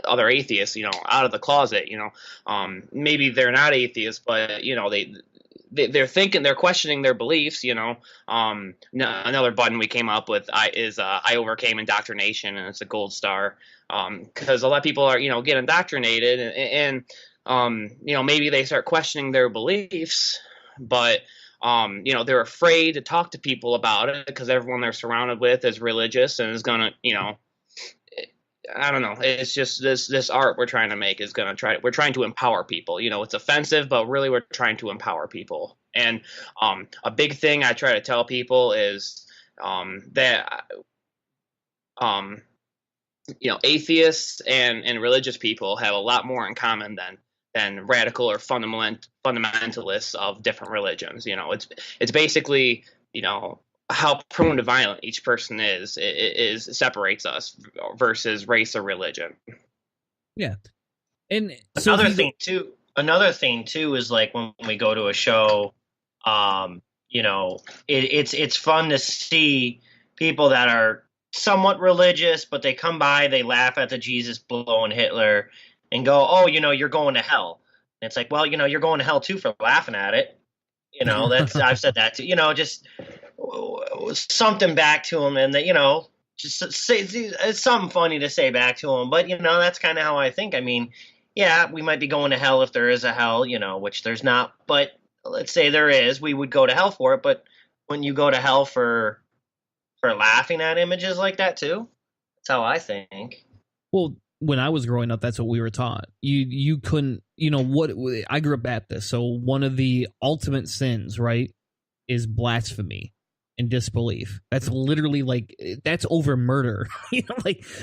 other atheists, out of the closet. Maybe they're not atheists, but they're thinking, they're questioning their beliefs. Another button we came up with is I overcame indoctrination, and it's a gold star because a lot of people are get indoctrinated and maybe they start questioning their beliefs, but they're afraid to talk to people about it because everyone they're surrounded with is religious and is gonna I don't know. It's just this art we're trying to make is we're trying to empower people. It's offensive, but really we're trying to empower people. And a big thing I try to tell people is that atheists and religious people have a lot more in common than radical or fundamentalists of different religions. It's basically how prone to violence each person is separates us versus race or religion. Yeah. And another thing too is like when we go to a show, it's fun to see people that are somewhat religious, but they come by, they laugh at the Jesus blowing Hitler and go, oh, you're going to hell. And it's like, well, you're going to hell too for laughing at it. That's I've said that too. Just something back to him, and that just say it's something funny to say back to him. But that's kind of how I think. I mean, yeah, we might be going to hell if there is a hell, which there's not. But let's say there is, we would go to hell for it. But when you go to hell for laughing at images like that too, that's how I think. Well, when I was growing up, that's what we were taught. You couldn't, what I grew up Baptist, so one of the ultimate sins, right, is blasphemy and disbelief. That's literally that's over murder.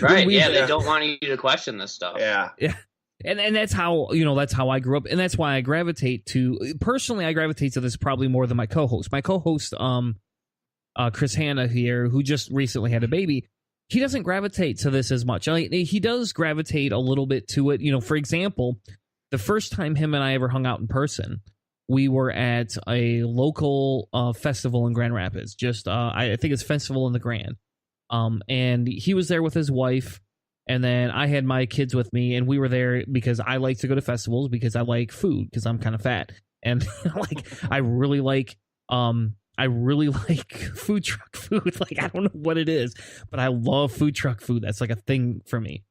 Right? Yeah, they don't want you to question this stuff. Yeah. And that's how I grew up, and that's why I gravitate to this probably more than my co-host. My co-host, Chris Hanna here, who just recently had a baby. He doesn't gravitate to this as much. He does gravitate a little bit to it. For example, the first time him and I ever hung out in person, we were at a local festival in Grand Rapids. I think it's Festival in the Grand. And he was there with his wife, and then I had my kids with me, and we were there because I like to go to festivals because I like food because I'm kind of fat, and I really like food truck food. I don't know what it is, but I love food truck food. That's a thing for me.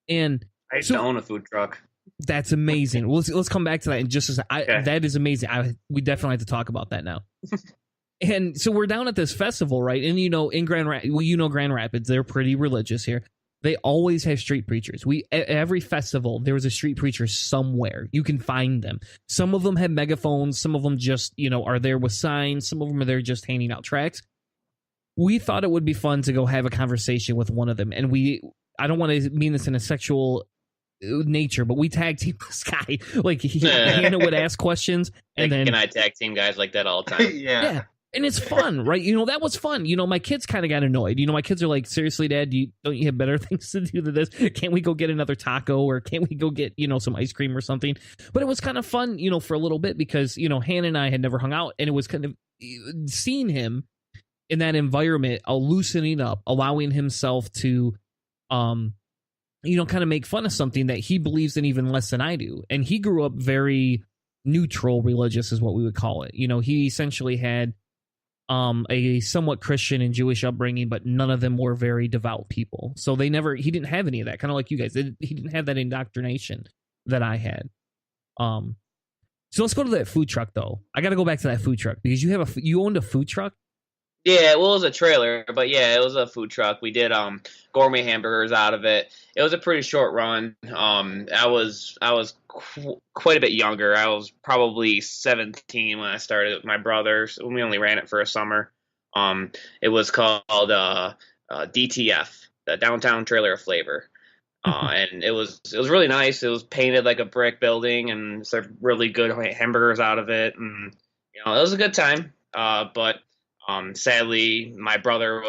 And I used to own a food truck. That's amazing. Well, let's come back to that in just a second. Okay. That is amazing. We definitely have to talk about that now. And so we're down at this festival, right? And in Grand Rapids, they're pretty religious here. They always have street preachers. Every festival, there was a street preacher somewhere. You can find them. Some of them have megaphones. Some of them just, are there with signs. Some of them are there just handing out tracts. We thought it would be fun to go have a conversation with one of them. And I don't want to mean this in a sexual nature, but we tag team this guy. Like, Hannah would ask questions. And then I tag team guys like that all the time. Yeah. And it's fun, right? That was fun. My kids kind of got annoyed. My kids are like, seriously, Dad, don't you have better things to do than this? Can't we go get another taco, or can't we go get, some ice cream or something? But it was kind of fun, for a little bit, because, Hannah and I had never hung out, and it was kind of seeing him in that environment, loosening up, allowing himself to, kind of make fun of something that he believes in even less than I do. And he grew up very neutral religious, is what we would call it. He essentially had a somewhat Christian and Jewish upbringing, but none of them were very devout people. So he didn't have any of that, kind of like you guys. He didn't have that indoctrination that I had. So let's go to that food truck, though. I got to go back to that food truck, because you owned a food truck. Yeah, well, it was a trailer, but yeah, it was a food truck. We did gourmet hamburgers out of it. It was a pretty short run. I was quite a bit younger. I was probably 17 when I started with my brothers. We only ran it for a summer. It was called DTF, the Downtown Trailer of Flavor. And it was really nice. It was painted like a brick building, and served really good hamburgers out of it. And it was a good time. But sadly, my brother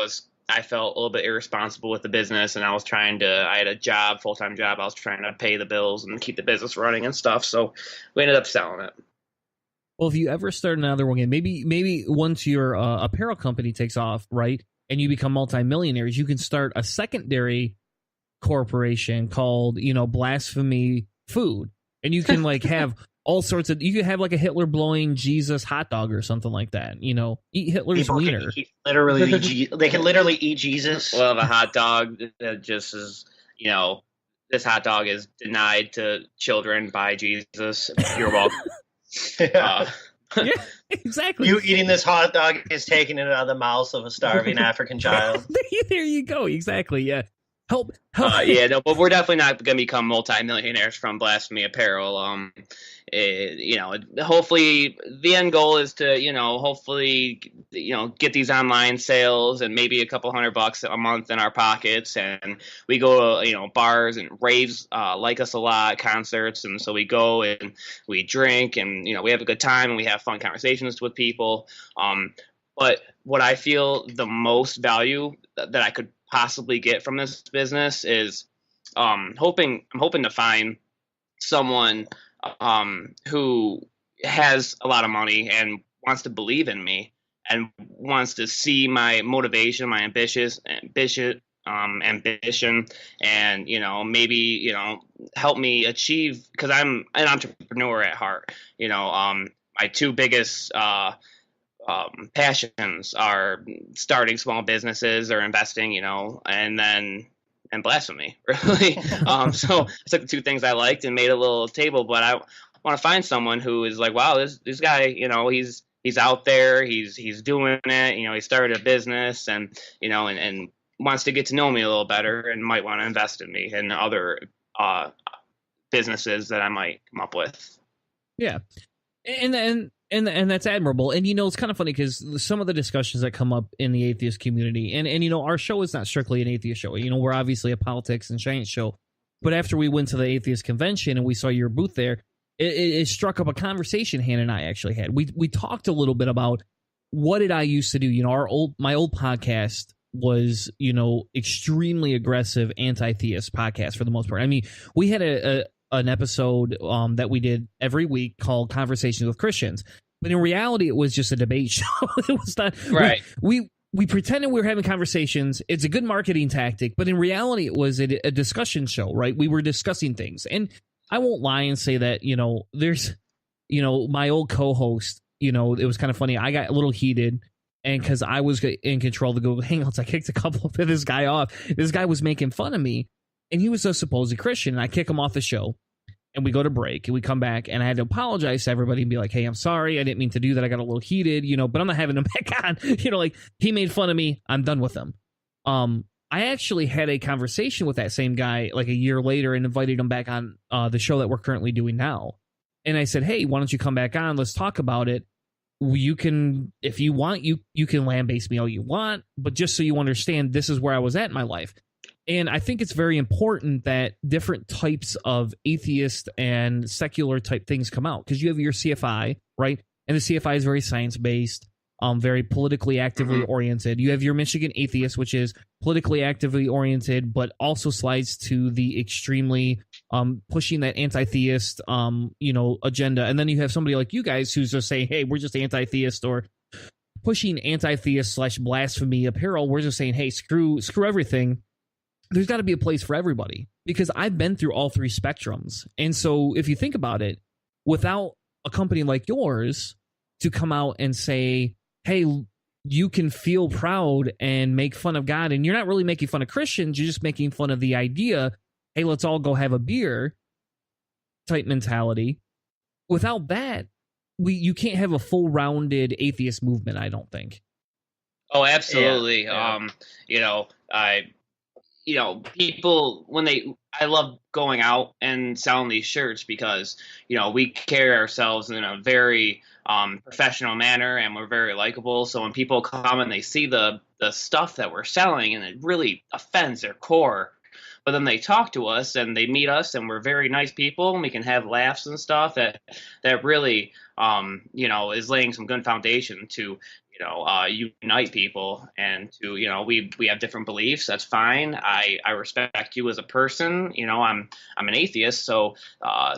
I felt a little bit irresponsible with the business, and I had a full-time job. I was trying to pay the bills and keep the business running and stuff. So we ended up selling it. Well, if you ever start another one again, maybe once your apparel company takes off, right, and you become multimillionaires, you can start a secondary corporation called, Blasphemy Food. And you can have all sorts of, you could have like a Hitler blowing Jesus hot dog or something like that. Eat Hitler's wiener. They can literally eat Jesus. Well, the hot dog that just is, this hot dog is denied to children by Jesus. You're welcome. Yeah, exactly. You eating this hot dog is taking it out of the mouth of a starving African child. There you go. Exactly. Yeah. Help. But we're definitely not going to become multimillionaires from Blasphemy Apparel. Hopefully the end goal is to, hopefully, get these online sales and maybe a couple $100 a month in our pockets. And we go to, bars and raves, like us a lot, concerts. And so we go and we drink, and, we have a good time, and we have fun conversations with people. But what I feel the most value that I could possibly get from this business is I'm hoping to find someone who has a lot of money and wants to believe in me and wants to see my motivation, my ambition, and maybe help me achieve, because I'm an entrepreneur at heart. My two biggest passions are starting small businesses or investing, and blasphemy, really. So I took the two things I liked and made a little table, but I want to find someone who is like, wow, this guy, he's out there, he's doing it, he started a business, and wants to get to know me a little better, and might want to invest in me and other businesses that I might come up with. Yeah. And that's admirable. And, it's kind of funny because some of the discussions that come up in the atheist community, and our show is not strictly an atheist show. We're obviously a politics and science show. But after we went to the atheist convention and we saw your booth there, it struck up a conversation Hannah and I actually had. We talked a little bit about what did I used to do. My old podcast was, extremely aggressive anti-theist podcast for the most part. I mean, we had an episode that we did every week called Conversations with Christians, but in reality it was just a debate show. It was not right. We pretended we were having conversations. It's a good marketing tactic, but in reality it was a discussion show, right? We were discussing things. And I won't lie and say that, there's, my old co-host, it was kind of funny. I got a little heated, and because I was in control of the Google Hangouts, I kicked a couple of this guy off. This guy was making fun of me, and he was a supposed Christian, and I kick him off the show. and we go to break and we come back and I had to apologize to everybody and be like, hey, I'm sorry. I didn't mean to do that. I got a little heated, but I'm not having him back on. Like he made fun of me. I'm done with him. I actually had a conversation with that same guy like a year later and invited him back on the show that we're currently doing now. And I said, hey, why don't you come back on? Let's talk about it. You can, if you want, you can lambaste me all you want, but just so you understand, this is where I was at in my life. And I think it's very important that different types of atheist and secular type things come out, because you have your CFI, right? And the CFI is very science-based, very politically actively oriented. You have your Michigan atheist, which is politically actively oriented, but also slides to the extremely pushing that anti-theist, agenda. And then you have somebody like you guys who's just saying, hey, we're just anti-theist, or pushing anti-theist / blasphemy apparel. We're just saying, hey, screw everything. There's got to be a place for everybody, because I've been through all three spectrums. And so if you think about it, without a company like yours to come out and say, hey, you can feel proud and make fun of God, and you're not really making fun of Christians, you're just making fun of the idea, hey, let's all go have a beer type mentality. Without that, you can't have a full rounded atheist movement, I don't think. Oh, absolutely. Yeah. People I love going out and selling these shirts because, we carry ourselves in a very professional manner, and we're very likable. So when people come and they see the stuff that we're selling, and it really offends their core, but then they talk to us and they meet us, and we're very nice people, and we can have laughs and stuff, that really, is laying some good foundation to, unite people, and to, we have different beliefs. That's fine. I respect you as a person. I'm an atheist. So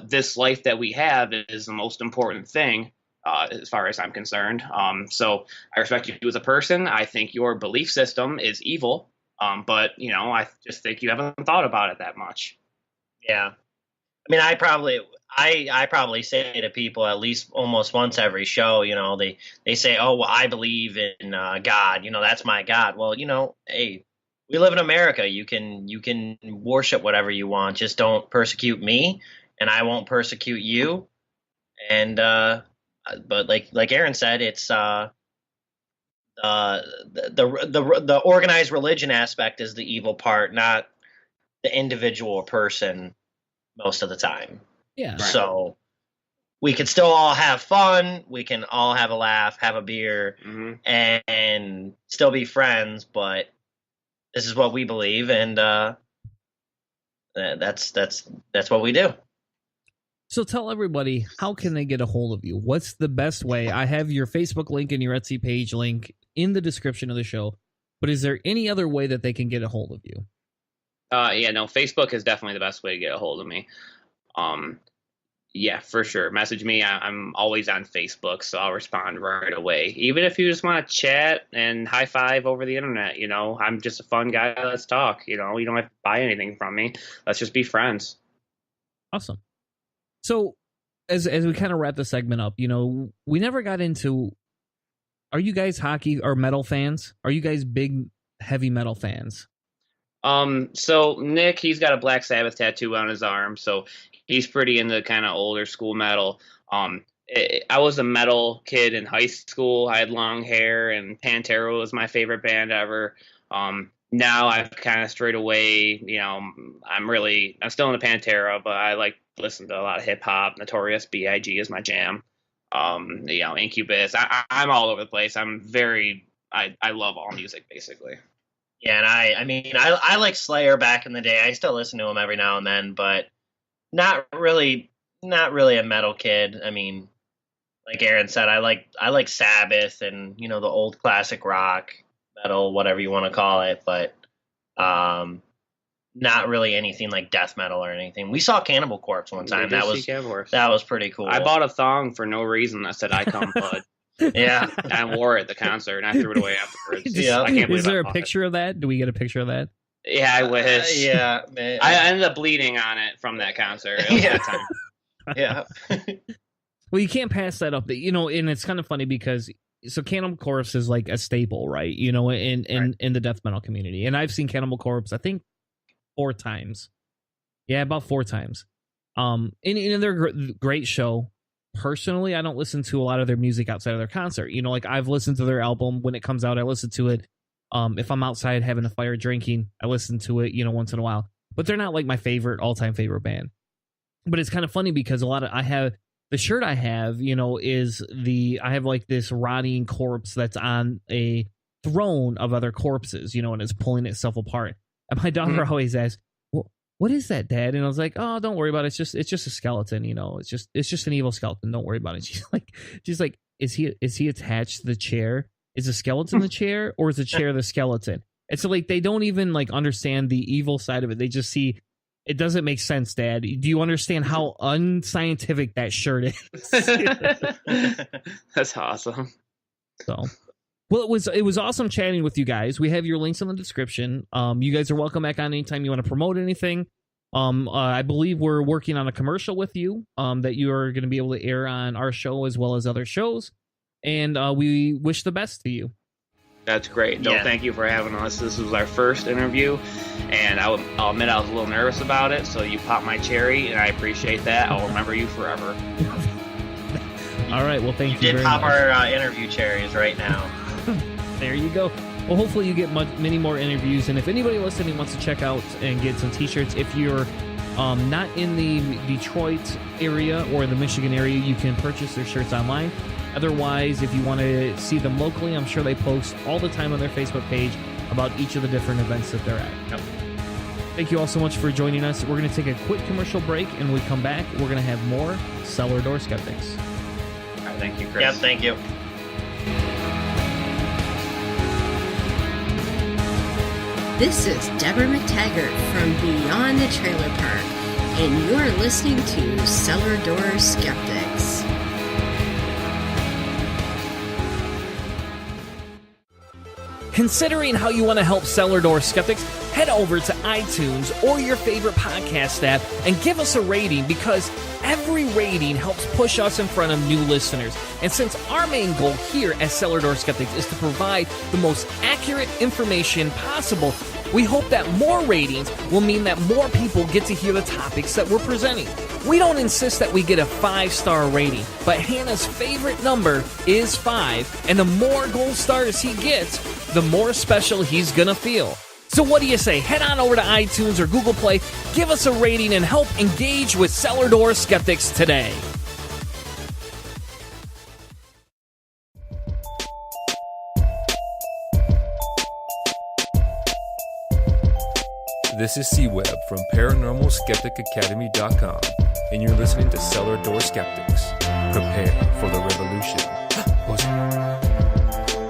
this life that we have is the most important thing, as far as I'm concerned. So I respect you as a person. I think your belief system is evil. But I just think you haven't thought about it that much. Yeah. I mean, I probably say to people at least almost once every show, they say, oh, well, I believe in God, that's my God. Well, hey, we live in America. You can worship whatever you want. Just don't persecute me, and I won't persecute you. And but like Aaron said, it's the organized religion aspect is the evil part, not the individual person most of the time. Yeah. So we could still all have fun. We can all have a laugh, have a beer, and still be friends. But this is what we believe, and that's what we do. So tell everybody, how can they get a hold of you? What's the best way? I have your Facebook link and your Etsy page link in the description of the show. But is there any other way that they can get a hold of you? Facebook is definitely the best way to get a hold of me. Yeah, for sure. Message me. I'm always on Facebook, so I'll respond right away. Even if you just want to chat and high five over the internet, I'm just a fun guy. Let's talk. You don't have to buy anything from me. Let's just be friends. Awesome. So as we kind of wrap the segment up, we never got into, are you guys hockey or metal fans? Are you guys big heavy metal fans? So Nick, he's got a Black Sabbath tattoo on his arm, so he's pretty into kind of older school metal. I was a metal kid in high school. I had long hair, and Pantera was my favorite band ever. Now I've kind of strayed away. I'm still into Pantera, but I like to listen to a lot of hip hop. Notorious B.I.G. is my jam. Incubus. I'm all over the place. I love all music basically. Yeah, and I like Slayer back in the day. I still listen to him every now and then, but not really a metal kid. I mean, like Aaron said, I like Sabbath and the old classic rock, metal, whatever you want to call it, but not really anything like death metal or anything. We saw Cannibal Corpse one time. That was pretty cool. I bought a thong for no reason that said "I come blood." Yeah, I wore it at the concert, and I threw it away afterwards. Yeah, I can't believe is there a picture of that? Do we get a picture of that? Yeah, I wish. Yeah, man. I ended up bleeding on it from that concert. It was that time. Yeah. Well, you can't pass that up. And it's kind of funny because Cannibal Corpse is like a staple, right? In the death metal community, and I've seen Cannibal Corpse, I think 4 times. Yeah, about 4 times. And they're a great show. Personally, I don't listen to a lot of their music outside of their concert. Like I've listened to their album when it comes out. I listen to it. If I'm outside having a fire drinking, I listen to it, once in a while. But they're not like my all-time favorite band. But it's kind of funny because the shirt I have, is I have like this rotting corpse that's on a throne of other corpses, and it's pulling itself apart. And my daughter always asks, well, what is that, Dad? And I was like, oh, don't worry about it. It's just a skeleton, it's just an evil skeleton. Don't worry about it. She's like, is he attached to the chair? Is the skeleton the chair, or is the chair the skeleton? And so like they don't even like understand the evil side of it. They just see it doesn't make sense, Dad. Do you understand how unscientific that shirt is? That's awesome. So, well, it was awesome chatting with you guys. We have your links in the description. You guys are welcome back on anytime you want to promote anything. I believe we're working on a commercial with you that you are going to be able to air on our show as well as other shows. And we wish the best to you. That's great. No, thank you for having us. This was our first interview, and I'll admit I was a little nervous about it, so you popped my cherry, and I appreciate that. I'll remember you forever. All right, well, thank you very much. You did pop our interview cherries right now. There you go. Well, hopefully you get many more interviews, and if anybody listening wants to check out and get some t-shirts, if you're not in the Detroit area or the Michigan area, you can purchase their shirts online. Otherwise, if you want to see them locally, I'm sure they post all the time on their Facebook page about each of the different events that they're at. Yep. Thank you all so much for joining us. We're going to take a quick commercial break, and when we come back, we're going to have more Cellar Door Skeptics. All right, thank you, Chris. Yep, thank you. This is Deborah McTaggart from Beyond the Trailer Park, and you're listening to Cellar Door Skeptics. Considering how you want to help Cellar Door Skeptics, head over to iTunes or your favorite podcast app and give us a rating, because every rating helps push us in front of new listeners. And since our main goal here at Cellar Door Skeptics is to provide the most accurate information possible, we hope that more ratings will mean that more people get to hear the topics that we're presenting. We don't insist that we get a 5-star rating, but Hannah's favorite number is 5, and the more gold stars he gets, the more special he's gonna feel. So what do you say? Head on over to iTunes or Google Play, give us a rating, and help engage with Cellar Door Skeptics today. This is C-Web from ParanormalSkepticAcademy.com, and you're listening to Cellar Door Skeptics. Prepare for the revolution.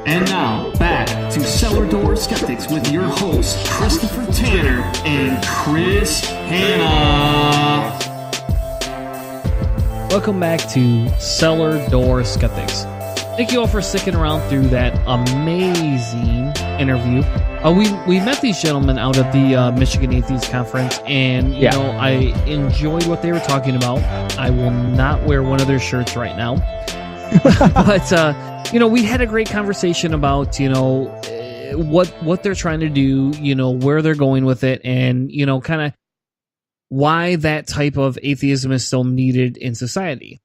And now, back to Cellar Door Skeptics with your hosts, Christopher Tanner and Chris Hanna. Welcome back to Cellar Door Skeptics. Thank you all for sticking around through that amazing interview. We met these gentlemen out at the Michigan Atheist Conference, and you know, I enjoyed what they were talking about. I will not wear one of their shirts right now, but you know, we had a great conversation about, you know, what they're trying to do, you know, where they're going with it, and you know, kind of why that type of atheism is still needed in society.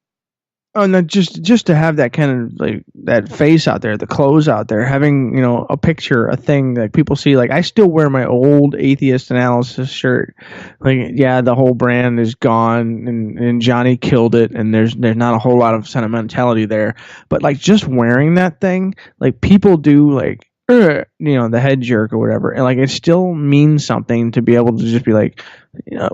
Oh, no, just to have that kind of like that face out there, the clothes out there, having, you know, a picture, a thing that people see. Like, I still wear my old Atheist Analysis shirt. Like, yeah, the whole brand is gone, and Johnny killed it, and there's not a whole lot of sentimentality there. But like, just wearing that thing, like, people do like, you know, the head jerk or whatever, and like, it still means something to be able to just be like, you know,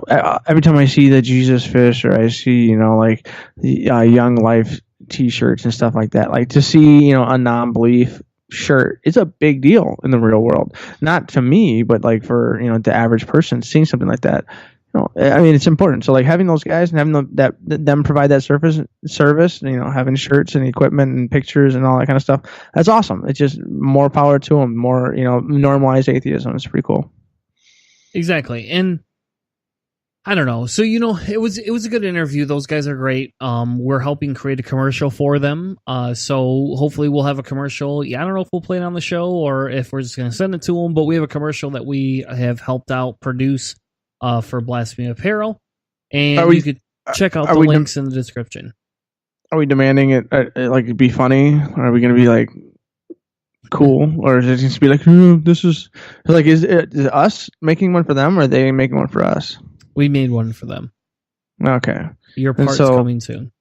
every time I see the Jesus fish, or I see, you know, like Young Life t-shirts and stuff like that, like to see, you know, a non-belief shirt, it's a big deal in the real world. Not to me, but like for, you know, the average person seeing something like that, you know, I mean, it's important. So like having those guys and having them provide that service, you know, having shirts and equipment and pictures and all that kind of stuff, that's awesome. It's just more power to them, more, you know, normalized atheism. It's pretty cool. Exactly. And I don't know. So, you know, it was a good interview. Those guys are great. We're helping create a commercial for them. So hopefully we'll have a commercial. Yeah, I don't know if we'll play it on the show or if we're just going to send it to them, but we have a commercial that we have helped out produce for Blasphemy Apparel. And check out Are the we links in the description. Are we demanding it like be funny? Or are we going to be like cool, or is it just be like, this is like, is it us making one for them, or are they making one for us? We made one for them. Okay, your part's coming soon.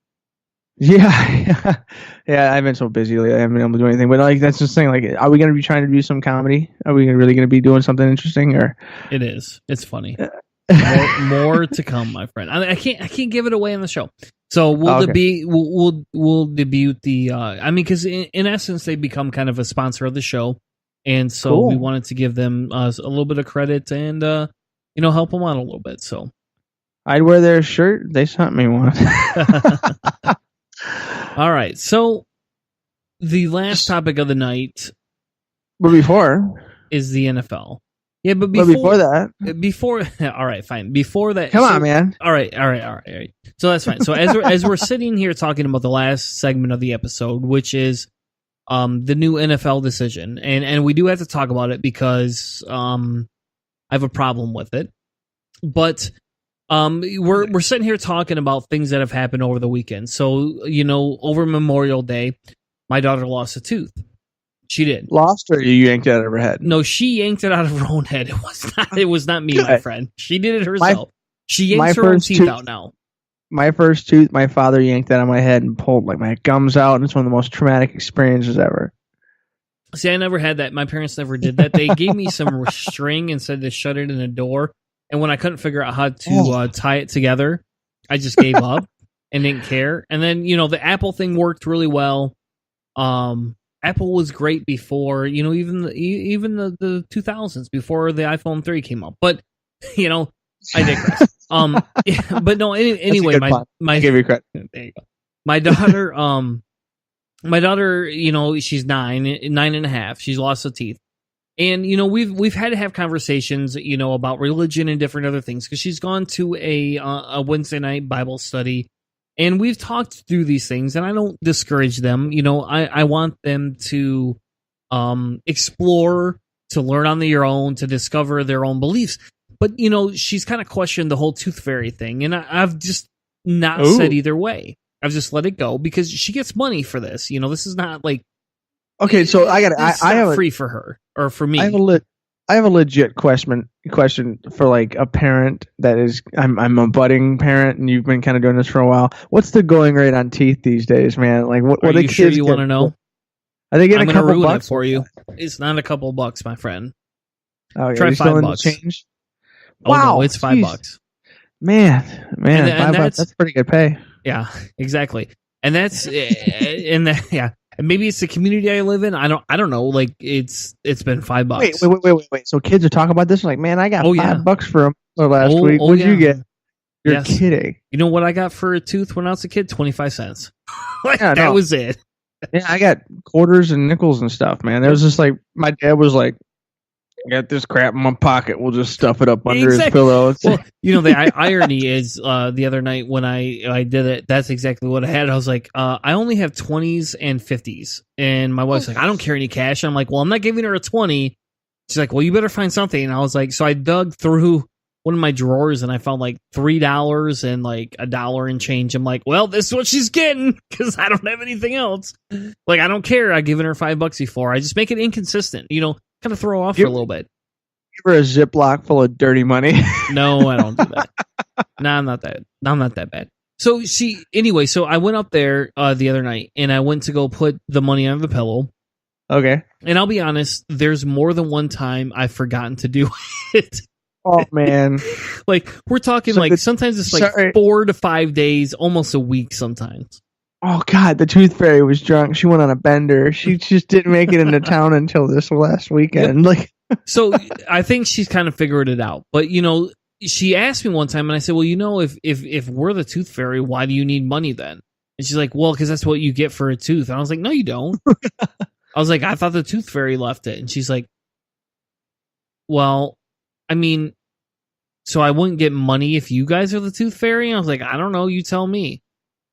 Yeah, yeah. I've been so busy lately. I haven't been able to do anything. But like, that's just saying. Like, are we going to be trying to do some comedy? Are we really going to be doing something interesting? Or it is. It's funny. more to come, my friend. I can't give it away on the show. So we'll debut the. I mean, because in essence, they become kind of a sponsor of the show, and so we wanted to give them a little bit of credit and help them out a little bit. So I'd wear their shirt. They sent me one. All right. So the last topic of the night, but before, is the NFL. Yeah, but before that, all right, fine. Before that, come on, man. All right. So that's fine. So as we're sitting here talking about the last segment of the episode, which is the new NFL decision, and we do have to talk about it because I have a problem with it. But we're sitting here talking about things that have happened over the weekend. So over Memorial Day, my daughter lost a tooth. She did. Lost, or you yanked it out of her head? No, she yanked it out of her own head. It was not me, my friend. She did it herself. She yanks her own teeth out now. My first tooth, my father yanked that out of my head and pulled like my gums out, and it's one of the most traumatic experiences ever. See, I never had that. My parents never did that. They gave me some string and said to shut it in a door. And when I couldn't figure out how to tie it together, I just gave up and didn't care. And then, the Apple thing worked really well. Apple was great before, even the 2000s, before the iPhone 3 came out. But, I digress. But no, anyway, my give you credit. There you go. My daughter, she's 9.5. She's lost her teeth. And, we've had to have conversations, about religion and different other things, because she's gone to a Wednesday night Bible study. And we've talked through these things, and I don't discourage them. I want them to explore, to learn on their own, to discover their own beliefs. But, she's kind of questioned the whole tooth fairy thing, and I've just not said either way. I've just let it go because she gets money for this. This is not like... Okay, so I have free for her or for me. I have a legit question for like a parent that is I'm a budding parent, and you've been kind of doing this for a while. What's the going rate on teeth these days, man? Like what are the you kids sure you want to know? Are they getting a couple ruin bucks it for you? It's not a couple bucks, my friend. Oh, yeah, try $5. Change? Wow, no, it's $5. Man, $5. That's pretty good pay. Yeah, exactly. And that's yeah. And maybe it's the community I live in. I don't know. Like it's been $5. Wait. So kids are talking about this. Like, man, I got $5 for them last week. What did you get? You're kidding. You know what I got for a tooth when I was a kid? 25 cents. That was it. Yeah, I got quarters and nickels and stuff, man. It was just like my dad was like, I got this crap in my pocket. We'll just stuff it up under his pillow. Well, the irony is the other night when I did it, that's exactly what I had. I was like, I only have 20s and 50s. And my wife's like, I don't carry any cash. And I'm like, well, I'm not giving her a 20. She's like, well, you better find something. And I was like, so I dug through one of my drawers and I found like $3 and like $1 and change. I'm like, well, this is what she's getting because I don't have anything else. Like, I don't care. I've given her $5 before. I just make it inconsistent, kind of throw off for a little bit. Give her a Ziploc full of dirty money. No, I don't do that. No, I'm not that bad. So anyway, so I went up there the other night and I went to go put the money under the pillow. Okay. And I'll be honest, there's more than one time I've forgotten to do it. Oh man. Like we're talking sometimes it's like 4 to 5 days, almost a week sometimes. Oh God, the tooth fairy was drunk. She went on a bender. She just didn't make it into town until this last weekend. Yep. So I think she's kind of figured it out. But she asked me one time, and I said, "Well, if we're the tooth fairy, why do you need money then?" And she's like, "Well, because that's what you get for a tooth." And I was like, "No, you don't." I was like, "I thought the tooth fairy left it," and she's like, "Well, I mean, so I wouldn't get money if you guys are the tooth fairy?" And I was like, "I don't know. You tell me."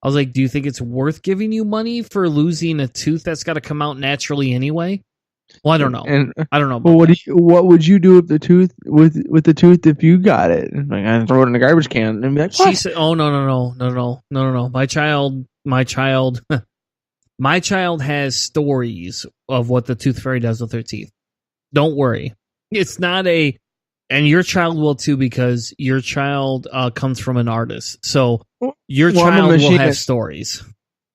I was like, do you think it's worth giving you money for losing a tooth that's got to come out naturally anyway? Well, I don't know. And I don't know. Well, what would you do with the tooth with the tooth if you got it? Like, I'd throw it in the garbage can and be like, what? She said, "Oh no! My child has stories of what the tooth fairy does with her teeth. Don't worry, it's not a, and your child will too because your child comes from an artist, so your child will have stories."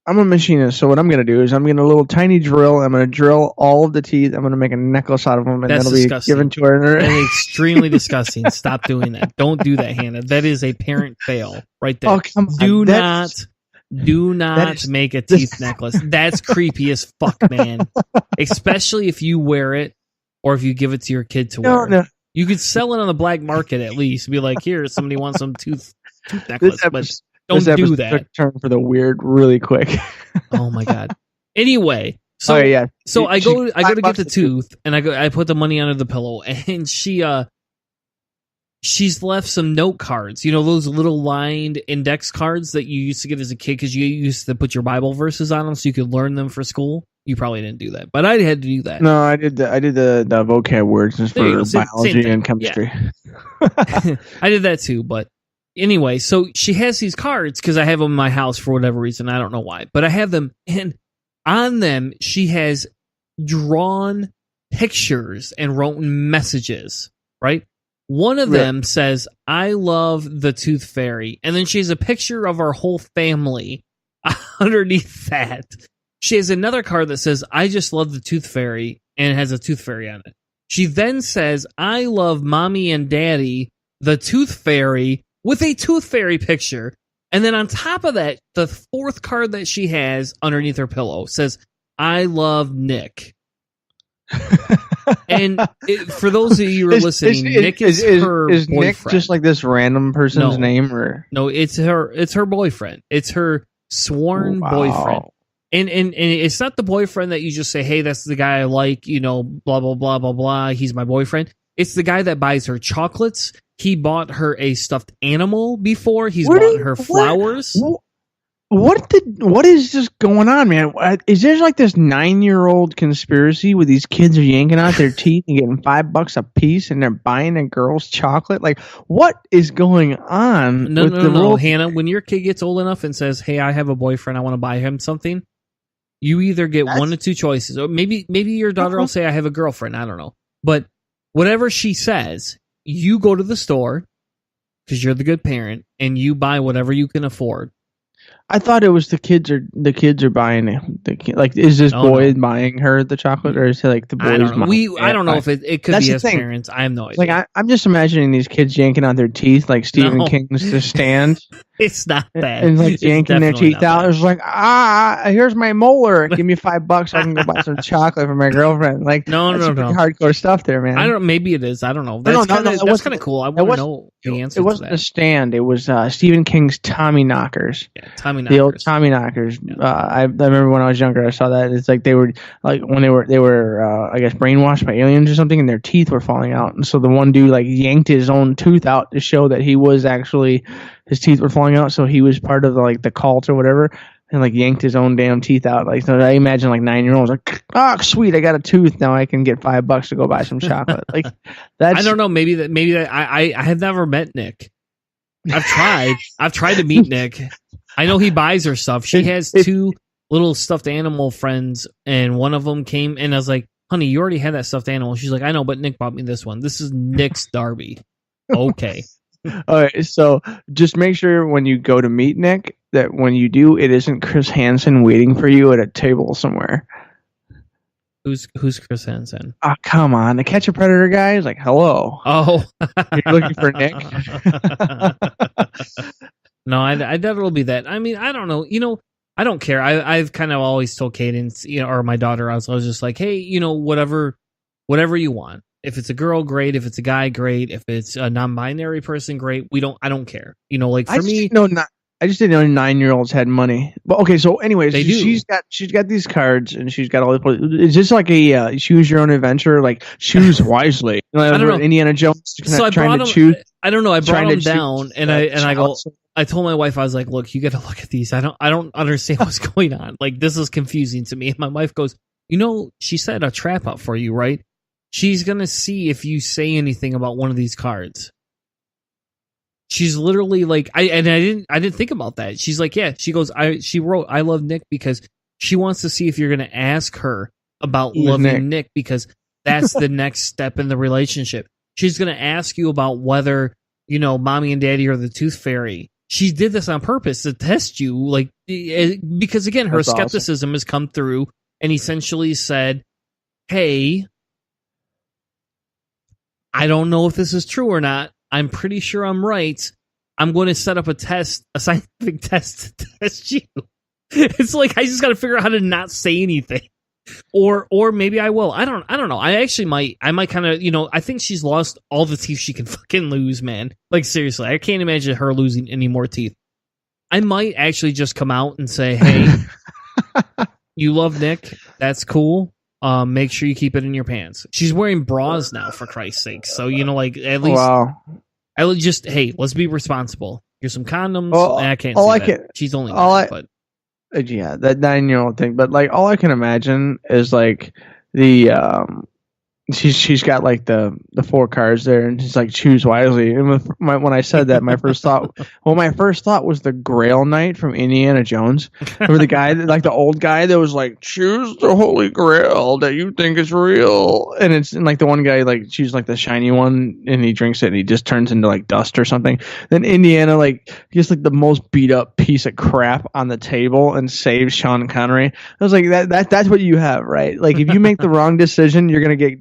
I'm a machinist, so what I'm going to do is I'm going to a little tiny drill. I'm going to drill all of the teeth. I'm going to make a necklace out of them, and That's that'll disgusting. be given to her. That's extremely disgusting. Stop doing that. Don't do that, Hannah. That is a parent fail right there. Oh, come on. Do not make a teeth necklace. That's creepy as fuck, man. Especially if you wear it or if you give it to your kid to wear. No. You could sell it on the black market at least. Be like, here, somebody wants some tooth necklace, but don't do that. Took turn for the weird really quick. Oh my god. Anyway, so so I go to get the tooth, and I put the money under the pillow, and she's left some note cards. You know those little lined index cards that you used to get as a kid because you used to put your Bible verses on them so you could learn them for school. You probably didn't do that, but I had to do that. No, I did the vocab words just for biology and chemistry. Yeah. I did that too, but anyway, so she has these cards because I have them in my house for whatever reason. I don't know why, but I have them, and on them she has drawn pictures and wrote messages, right? One of them says, "I love the Tooth Fairy," and then she has a picture of our whole family underneath that. She has another card that says, "I just love the Tooth Fairy," and it has a Tooth Fairy on it. She then says, "I love Mommy and Daddy, the Tooth Fairy," with a Tooth Fairy picture. And then on top of that, the fourth card that she has underneath her pillow says, "I love Nick." And for those of you who are listening, Nick is her boyfriend. Nick just like this random person's name? Or no, it's her boyfriend. It's her sworn boyfriend. And it's not the boyfriend that you just say, "Hey, that's the guy I like, you know, blah, blah, blah, blah, blah. He's my boyfriend." It's the guy that buys her chocolates. He bought her a stuffed animal before. He's bought her flowers. What is just going on, man? Is there like this 9-year-old conspiracy where these kids are yanking out their teeth and getting $5 a piece, and they're buying a girl's chocolate? Like, what is going on? No, Hannah. When your kid gets old enough and says, "Hey, I have a boyfriend, I want to buy him something," you either get one of two choices. Or maybe your daughter will say, "I have a girlfriend." I don't know, but whatever she says, you go to the store because you're the good parent and you buy whatever you can afford. I thought it was the kids are buying it. Like, is this boy buying her the chocolate, or is it like the boy's mom? I don't know if it could be as parents. I have no idea. Like, I'm just imagining these kids yanking out their teeth like Stephen King's The Stand. It's not that. And like yanking their teeth out. It's like, here's my molar. Give me $5 so I can go buy some chocolate for my girlfriend. Like, no. Hardcore stuff there, man. Maybe it is. I don't know. That's kind of cool. I want to know the answer. It wasn't The Stand. It was Stephen King's Tommy Knockers. Yeah, the old Tommy Knockers. Yeah. I remember when I was younger, I saw that. It's like they were like when they were I guess brainwashed by aliens or something, and their teeth were falling out. And so the one dude like yanked his own tooth out to show that he was actually his teeth were falling out. So he was part of the cult or whatever, and like yanked his own damn teeth out. Like, so I imagine like 9-year-olds like, "Oh, sweet, I got a tooth now. I can get $5 to go buy some chocolate." Like, that's. I don't know. Maybe that I have never met Nick. I've tried to meet Nick. I know he buys her stuff. She has 2 little stuffed animal friends, and one of them came, and I was like, "Honey, you already had that stuffed animal." She's like, "I know, but Nick bought me this one. This is Nick's Darby." Okay. All right, so just make sure when you go to meet Nick that when you do, it isn't Chris Hansen waiting for you at a table somewhere. Who's Chris Hansen? Oh, come on. The Catch a Predator guy is like, "Hello." Oh. You're looking for Nick? No, I doubt it'll be that. I mean, I don't know. You know, I don't care. I've kind of always told Cadence, or my daughter, I was just like, "Hey, whatever you want. If it's a girl, great. If it's a guy, great. If it's a non-binary person, great. I don't care. Like for me, I just didn't know 9-year-olds had money. But okay, so anyways, they do. She's got these cards, and she's got all the. Is this like a choose your own adventure? Like, choose wisely. I don't know. Indiana Jones. So I brought them. Choose. I don't know. I brought them down, and I go. I told my wife, I was like, "Look, you got to look at these. I don't understand what's going on. Like, this is confusing to me." And my wife goes, she set a trap up for you, right? She's going to see if you say anything about one of these cards. She's literally like, I didn't think about that. She's like, yeah, she goes, she wrote, I love Nick because she wants to see if you're going to ask her about loving Nick because that's the next step in the relationship. She's going to ask you about whether, mommy and daddy are the tooth fairy. She did this on purpose to test you, like, because again, her skepticism has come through and essentially said, hey, I don't know if this is true or not. I'm pretty sure I'm right. I'm going to set up a scientific test to test you. It's like, I just got to figure out how to not say anything. Or maybe I will. I don't know. I might kind of, I think she's lost all the teeth she can fucking lose, man. Like, seriously, I can't imagine her losing any more teeth. I might actually just come out and say, hey, you love Nick. That's cool. Make sure you keep it in your pants. She's wearing bras now, for Christ's sake. So, at least, I would just, hey, let's be responsible. Here's some condoms. I can't say that. She's only 9, but. Yeah, that 9-year-old thing. But, like, all I can imagine is, like, the, she's got, like, the 4 cards there, and she's like, choose wisely. And when I said that, my first thought was the Grail Knight from Indiana Jones. Remember the guy, like the old guy that was like, choose the Holy Grail that you think is real. And like the one guy, like, choose like the shiny one, and he drinks it, and he just turns into like dust or something. Then Indiana, like, gets like the most beat up piece of crap on the table and saves Sean Connery. I was like, that's what you have, right? Like, if you make the wrong decision, you're gonna get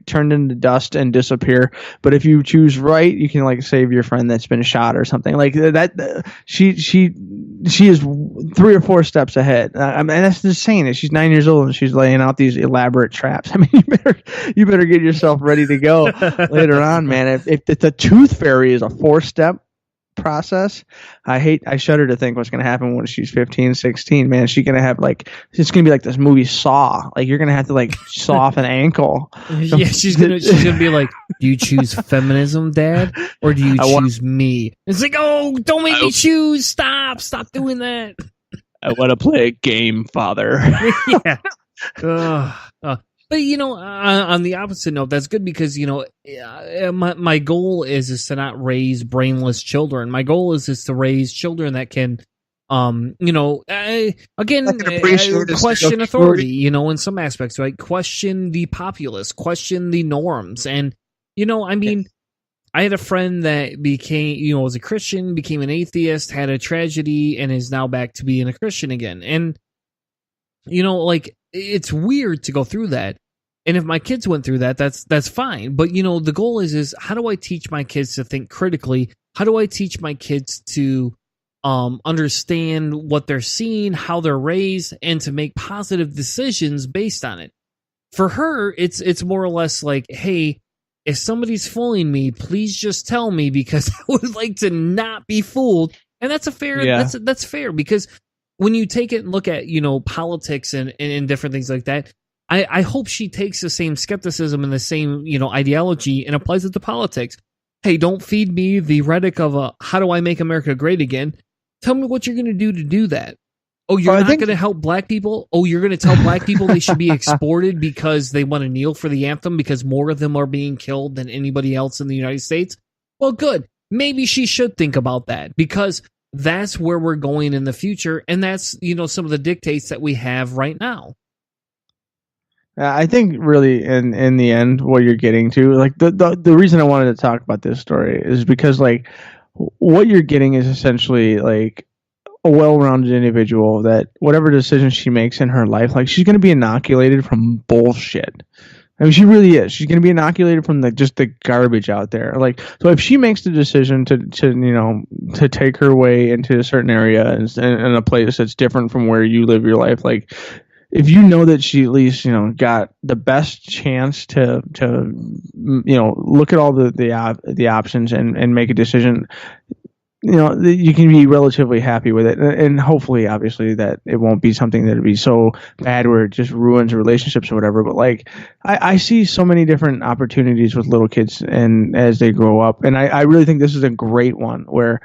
turned into dust and disappear. But if you choose right, you can like save your friend that's been shot or something like that. She is 3 or 4 steps ahead. I mean, that's just saying it. She's 9 years old and she's laying out these elaborate traps. I mean, you better get yourself ready to go later on, man. If the tooth fairy is a 4-step process, I shudder to think what's going to happen when she's 15, 16, man. She's going to have like, it's going to be like this movie Saw. Like, you're going to have to like saw off an ankle. Yeah, she's going to be like, do you choose feminism, Dad? Or do you choose me? It's like, oh, don't make me choose. Stop doing that. I want to play a game, Father. Yeah. But, on the opposite note, that's good because, my goal is to not raise brainless children. My goal is to raise children that can, question authority, in some aspects, right? Question the populace, question the norms. And, I had a friend that became, was a Christian, became an atheist, had a tragedy, and is now back to being a Christian again. And, it's weird to go through that. And if my kids went through that, that's fine. But, the goal is how do I teach my kids to think critically? How do I teach my kids to understand what they're seeing, how they're raised, and to make positive decisions based on it? For her, it's more or less like, hey, if somebody's fooling me, please just tell me because I would like to not be fooled. And that's a fair, that's fair because when you take it and look at, politics and different things like that, I hope she takes the same skepticism and the same, ideology and applies it to politics. Hey, don't feed me the rhetoric of how do I make America great again? Tell me what you're going to do that. Oh, you're not going to help black people? Oh, you're going to tell black people they should be exported because they want to kneel for the anthem because more of them are being killed than anybody else in the United States? Well, good. Maybe she should think about that because that's where we're going in the future. And that's, some of the dictates that we have right now. I think really in the end, what you're getting to, like the reason I wanted to talk about this story is because like what you're getting is essentially like a well-rounded individual that whatever decision she makes in her life, like she's going to be inoculated from bullshit. I mean, she really is. She's going to be inoculated from just the garbage out there. Like, so if she makes the decision to take her way into a certain area and a place that's different from where you live your life, like, if you know that she at least, got the best chance to look at all the options and make a decision, you can be relatively happy with it. And hopefully, obviously, that it won't be something that would be so bad where it just ruins relationships or whatever. But like, I see so many different opportunities with little kids and as they grow up. And I really think this is a great one where,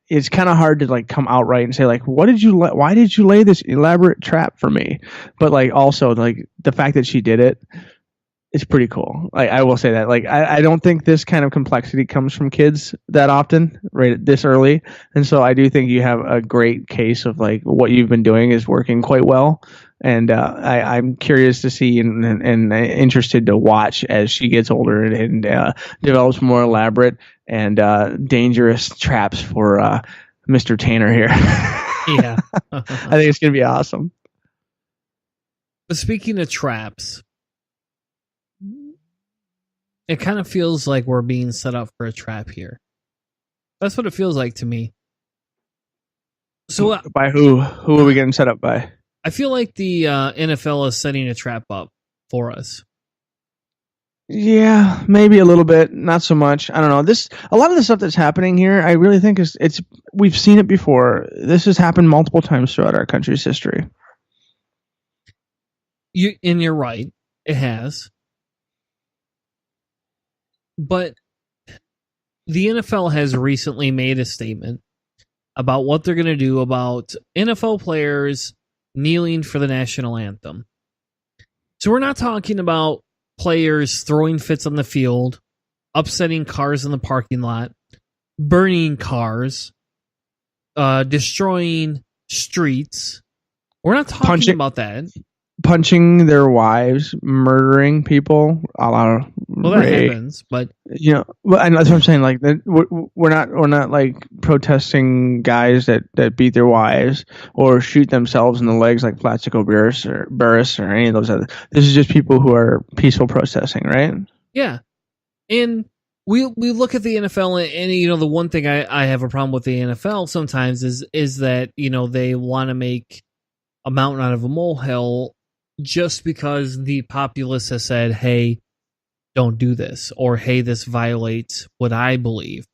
it's kind of hard to like come outright and say like, why did you lay this elaborate trap for me? But like also like the fact that she did it, it's pretty cool. Like I will say that. Like I don't think this kind of complexity comes from kids that often, right this early. And so I do think you have a great case of like what you've been doing is working quite well. And I'm curious to see and interested to watch as she gets older and develops more elaborate and dangerous traps for Mr. Tanner here. Yeah. I think it's going to be awesome. But speaking of traps, it kind of feels like we're being set up for a trap here. That's what it feels like to me. So by who? Who are we getting set up by? I feel like the NFL is setting a trap up for us. Yeah, maybe a little bit, not so much. I don't know. A lot of the stuff that's happening here, I really think it's we've seen it before. This has happened multiple times throughout our country's history. You're right. It has. But the NFL has recently made a statement about what they're going to do about NFL players kneeling for the national anthem. So we're not talking about players throwing fits on the field, upsetting cars in the parking lot, burning cars, destroying streets. We're not talking about that. Punching their wives, murdering people, a lot of well, that happens, but you know, and that's what I'm saying. Like, we're not like protesting guys that beat their wives or shoot themselves in the legs like Plaxico Burress or any of those other. This is just people who are peaceful protesting, right? Yeah, and we look at the NFL, and you know, the one thing I have a problem with the NFL sometimes is that you know they want to make a mountain out of a molehill. Just because the populace has said, hey, don't do this, or hey, this violates what I believe.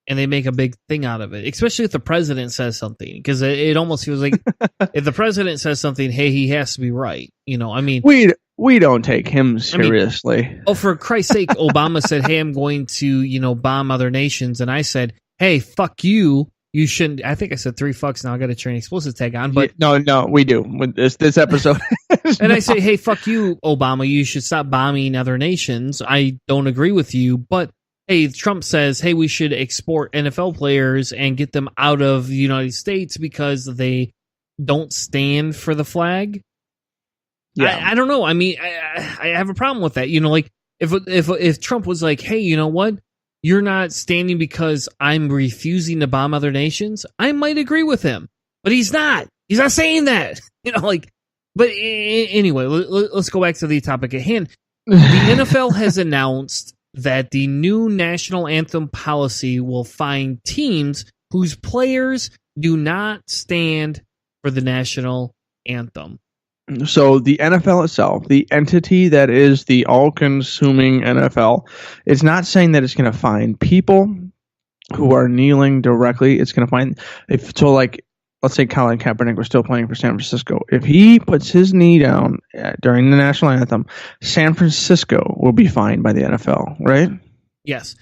And they make a big thing out of it, especially if the president says something, because it almost feels like if the president says something, hey, he has to be right. You know, I mean, we don't take him seriously. I mean, for Christ's sake, Obama said, hey, I'm going to, you know, bomb other nations. And I said, hey, fuck you. You shouldn't. I think I said 3 fucks. Now I got to turn explicit tag on. But no, we do with this episode. And I say, hey, fuck you, Obama. You should stop bombing other nations. I don't agree with you. But hey, Trump says, hey, we should export NFL players and get them out of the United States because they don't stand for the flag. Yeah, I don't know. I mean, I have a problem with that. You know, like if Trump was like, hey, you know what? You're not standing because I'm refusing to bomb other nations, I might agree with him. But he's not. He's not saying that. You know, like, but anyway, let's go back to the topic at hand. The NFL has announced that the new national anthem policy will fine teams whose players do not stand for the national anthem. So the NFL itself, the entity that is the all-consuming NFL, is not saying that it's going to fine people who are kneeling directly. It's going to fine like, let's say Colin Kaepernick was still playing for San Francisco. If he puts his knee down during the national anthem, San Francisco will be fined by the NFL, right? Yes.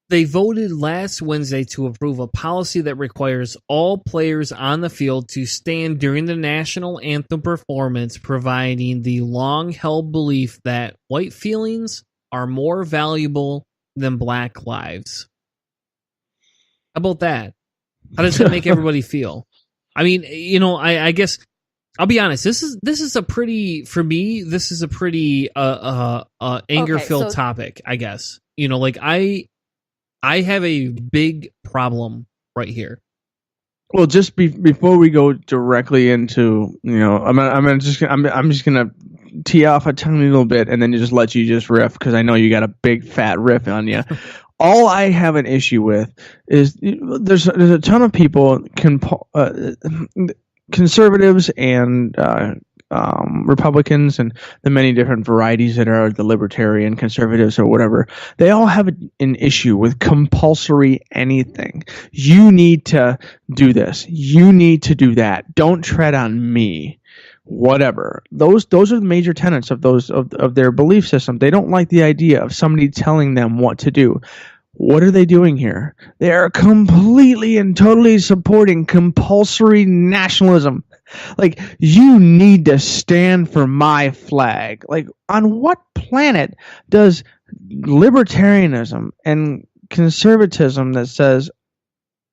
They voted last Wednesday to approve a policy that requires all players on the field to stand during the national anthem performance, providing the long-held belief that white feelings are more valuable than black lives. How about that? How does that make everybody feel? I mean, you know, I guess I'll be honest. This is a pretty, for me, this is a pretty anger-filled topic, I guess. You know, like I have a big problem right here. Well, just before we go directly into, you know, I'm just gonna tee off a tiny little bit and then just let you just riff because I know you got a big fat riff on you. All I have an issue with is there's a ton of people, conservatives and Republicans and the many different varieties that are the libertarian conservatives or whatever, they all have an issue with compulsory anything. You need to do this. You need to do that. Don't tread on me. Whatever. Those are the major tenets of their belief system. They don't like the idea of somebody telling them what to do. What are they doing here? They are completely and totally supporting compulsory nationalism. Like, you need to stand for my flag. Like, on what planet does libertarianism and conservatism that says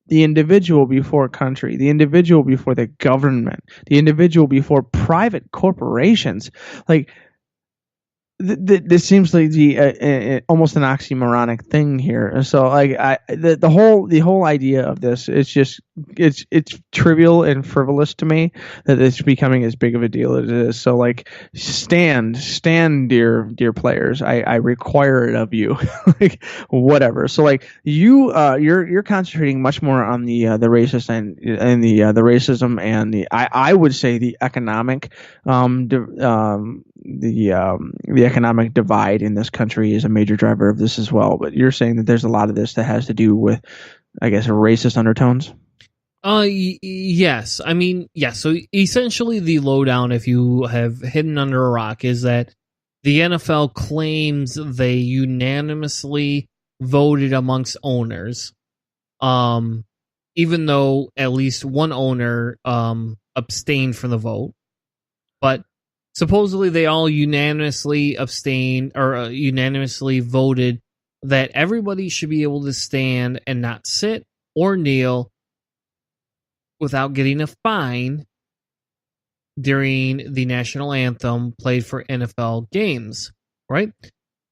the individual before country, the individual before the government, the individual before private corporations, like, this seems like the almost an oxymoronic thing here. So, like, the whole idea of this is just it's trivial and frivolous to me that it's becoming as big of a deal as it is. So, like, stand, dear players. I require it of you. Like, whatever. So, like, you're concentrating much more on the racist and the racism and I would say the economic the economic divide in this country is a major driver of this as well. But you're saying that there's a lot of this that has to do with, I guess, racist undertones? Yes. I mean, yes. So essentially the lowdown, if you have hidden under a rock, is that the NFL claims they unanimously voted amongst owners, even though at least one owner abstained from the vote. But supposedly they all unanimously abstained or unanimously voted that everybody should be able to stand and not sit or kneel without getting a fine during the national anthem played for NFL games, right?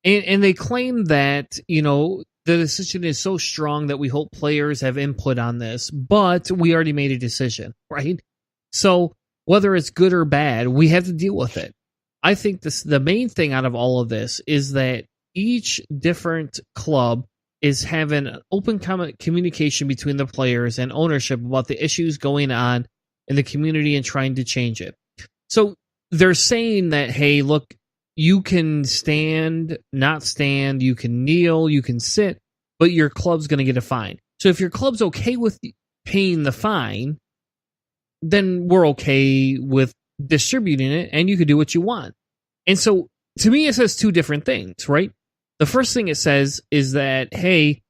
And they claim that, you know, the decision is so strong that we hope players have input on this, but we already made a decision, right? So whether it's good or bad, we have to deal with it. I think the main thing out of all of this is that each different club is having an open communication between the players and ownership about the issues going on in the community and trying to change it. So they're saying that, hey, look, you can stand, not stand, you can kneel, you can sit, but your club's going to get a fine. So if your club's okay with paying the fine, then we're okay with distributing it and you can do what you want. And so to me, it says two different things, right? The first thing it says is that, hey,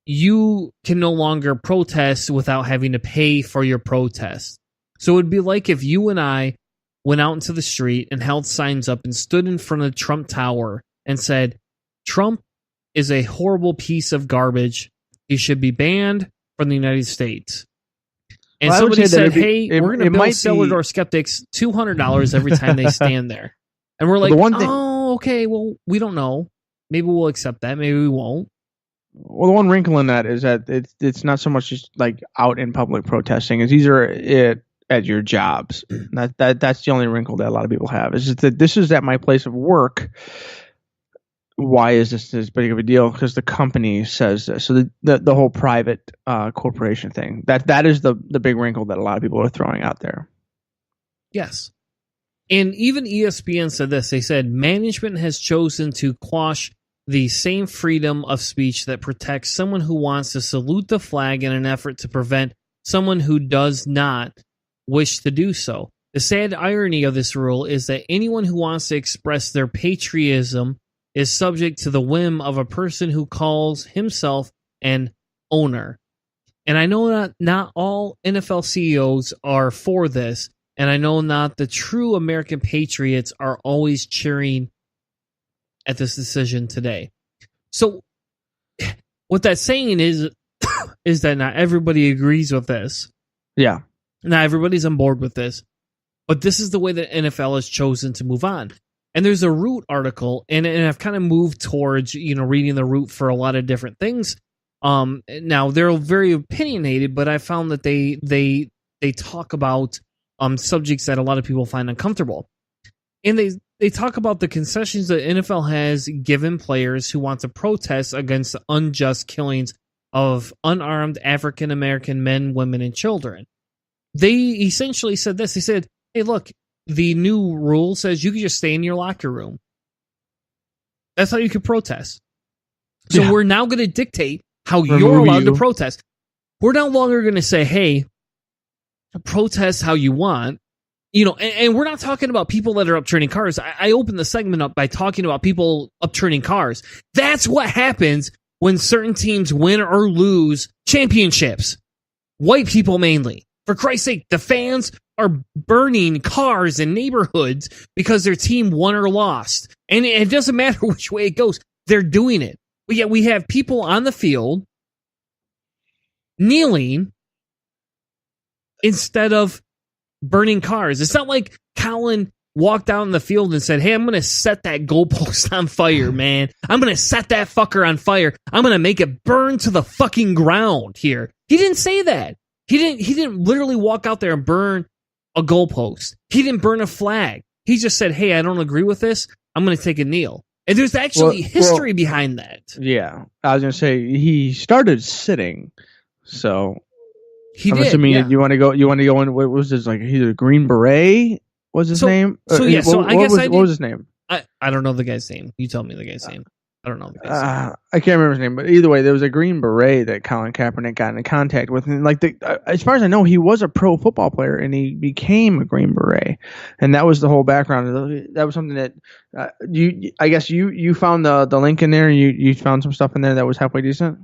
you can no longer protest without having to pay for your protest. So it would be like if you and I went out into the street and held signs up and stood in front of Trump Tower and said, Trump is a horrible piece of garbage. He should be banned from the United States. And somebody said, hey, we're going to bill Cellar Door Skeptics $200 every time they stand there. And we're like, okay, well, we don't know. Maybe we'll accept that. Maybe we won't. Well, the one wrinkle in that is that it's not so much just like out in public protesting. It's either at your jobs. That's the only wrinkle that a lot of people have. Is just that this is at my place of work. Why is this as big of a deal? Because the company says this. So the whole private corporation thing. That is the big wrinkle that a lot of people are throwing out there. Yes. And even ESPN said this. They said management has chosen to quash the same freedom of speech that protects someone who wants to salute the flag in an effort to prevent someone who does not wish to do so. The sad irony of this rule is that anyone who wants to express their patriotism is subject to the whim of a person who calls himself an owner. And I know not all NFL CEOs are for this, and I know not the true American patriots are always cheering at this decision today. So what that's saying is that not everybody agrees with this. Yeah. Not everybody's on board with this. But this is the way that NFL has chosen to move on. And there's a Root article, and I've kind of moved towards, reading the Root for a lot of different things. Now they're very opinionated, but I found that they talk about subjects that a lot of people find uncomfortable. And they talk about the concessions that NFL has given players who want to protest against the unjust killings of unarmed African American men, women, and children. They essentially said this. They said, hey, look, the new rule says you can just stay in your locker room. That's how you can protest. So we're now going to dictate how you're allowed to protest. We're no longer going to say, hey, protest how you want. And we're not talking about people that are upturning cars. I opened the segment up by talking about people upturning cars. That's what happens when certain teams win or lose championships. White people mainly. For Christ's sake, the fans are burning cars in neighborhoods because their team won or lost. And it doesn't matter which way it goes. They're doing it. But yet we have people on the field kneeling instead of burning cars. It's not like Colin walked out in the field and said, hey, I'm going to set that goalpost on fire, man. I'm going to set that fucker on fire. I'm going to make it burn to the fucking ground here. He didn't say that. He didn't literally walk out there and burn a goalpost. He didn't burn a flag. He just said, hey, I don't agree with this. I'm going to take a kneel. And there's actually history behind that. Yeah. I was going to say, he started sitting. So I'm assuming you want to go in, what was his, like, he's a Green Beret? Was his name? What was his name? I don't know the guy's name. You tell me the guy's name. I don't know the guy's name. I can't remember his name, but either way, there was a Green Beret that Colin Kaepernick got into contact with, and as far as I know, he was a pro football player, and he became a Green Beret, and that was the whole background. That was something that you found the link in there. You found some stuff in there that was halfway decent.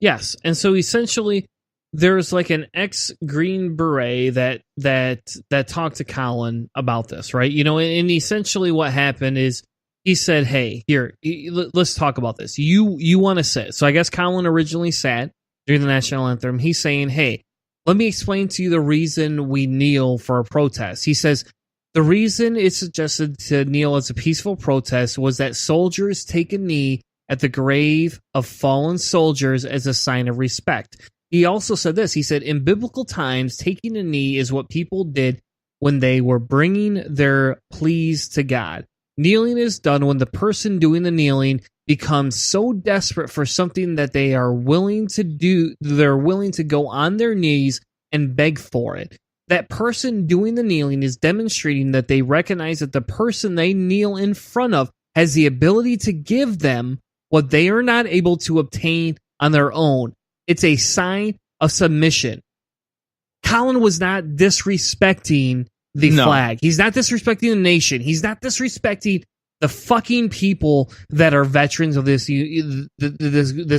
Yes, and so essentially, there's like an ex-Green Beret that talked to Colin about this, right? And essentially what happened is he said, hey, here, let's talk about this. You want to sit. So I guess Colin originally sat during the national anthem. He's saying, hey, let me explain to you the reason we kneel for a protest. He says, the reason it's suggested to kneel as a peaceful protest was that soldiers take a knee at the grave of fallen soldiers as a sign of respect. He also said this. He said, in biblical times, taking a knee is what people did when they were bringing their pleas to God. Kneeling is done when the person doing the kneeling becomes so desperate for something that they are willing to do. They're willing to go on their knees and beg for it. That person doing the kneeling is demonstrating that they recognize that the person they kneel in front of has the ability to give them what they are not able to obtain on their own. It's a sign of submission. Colin was not disrespecting the flag. He's not disrespecting the nation. He's not disrespecting the fucking people that are veterans of this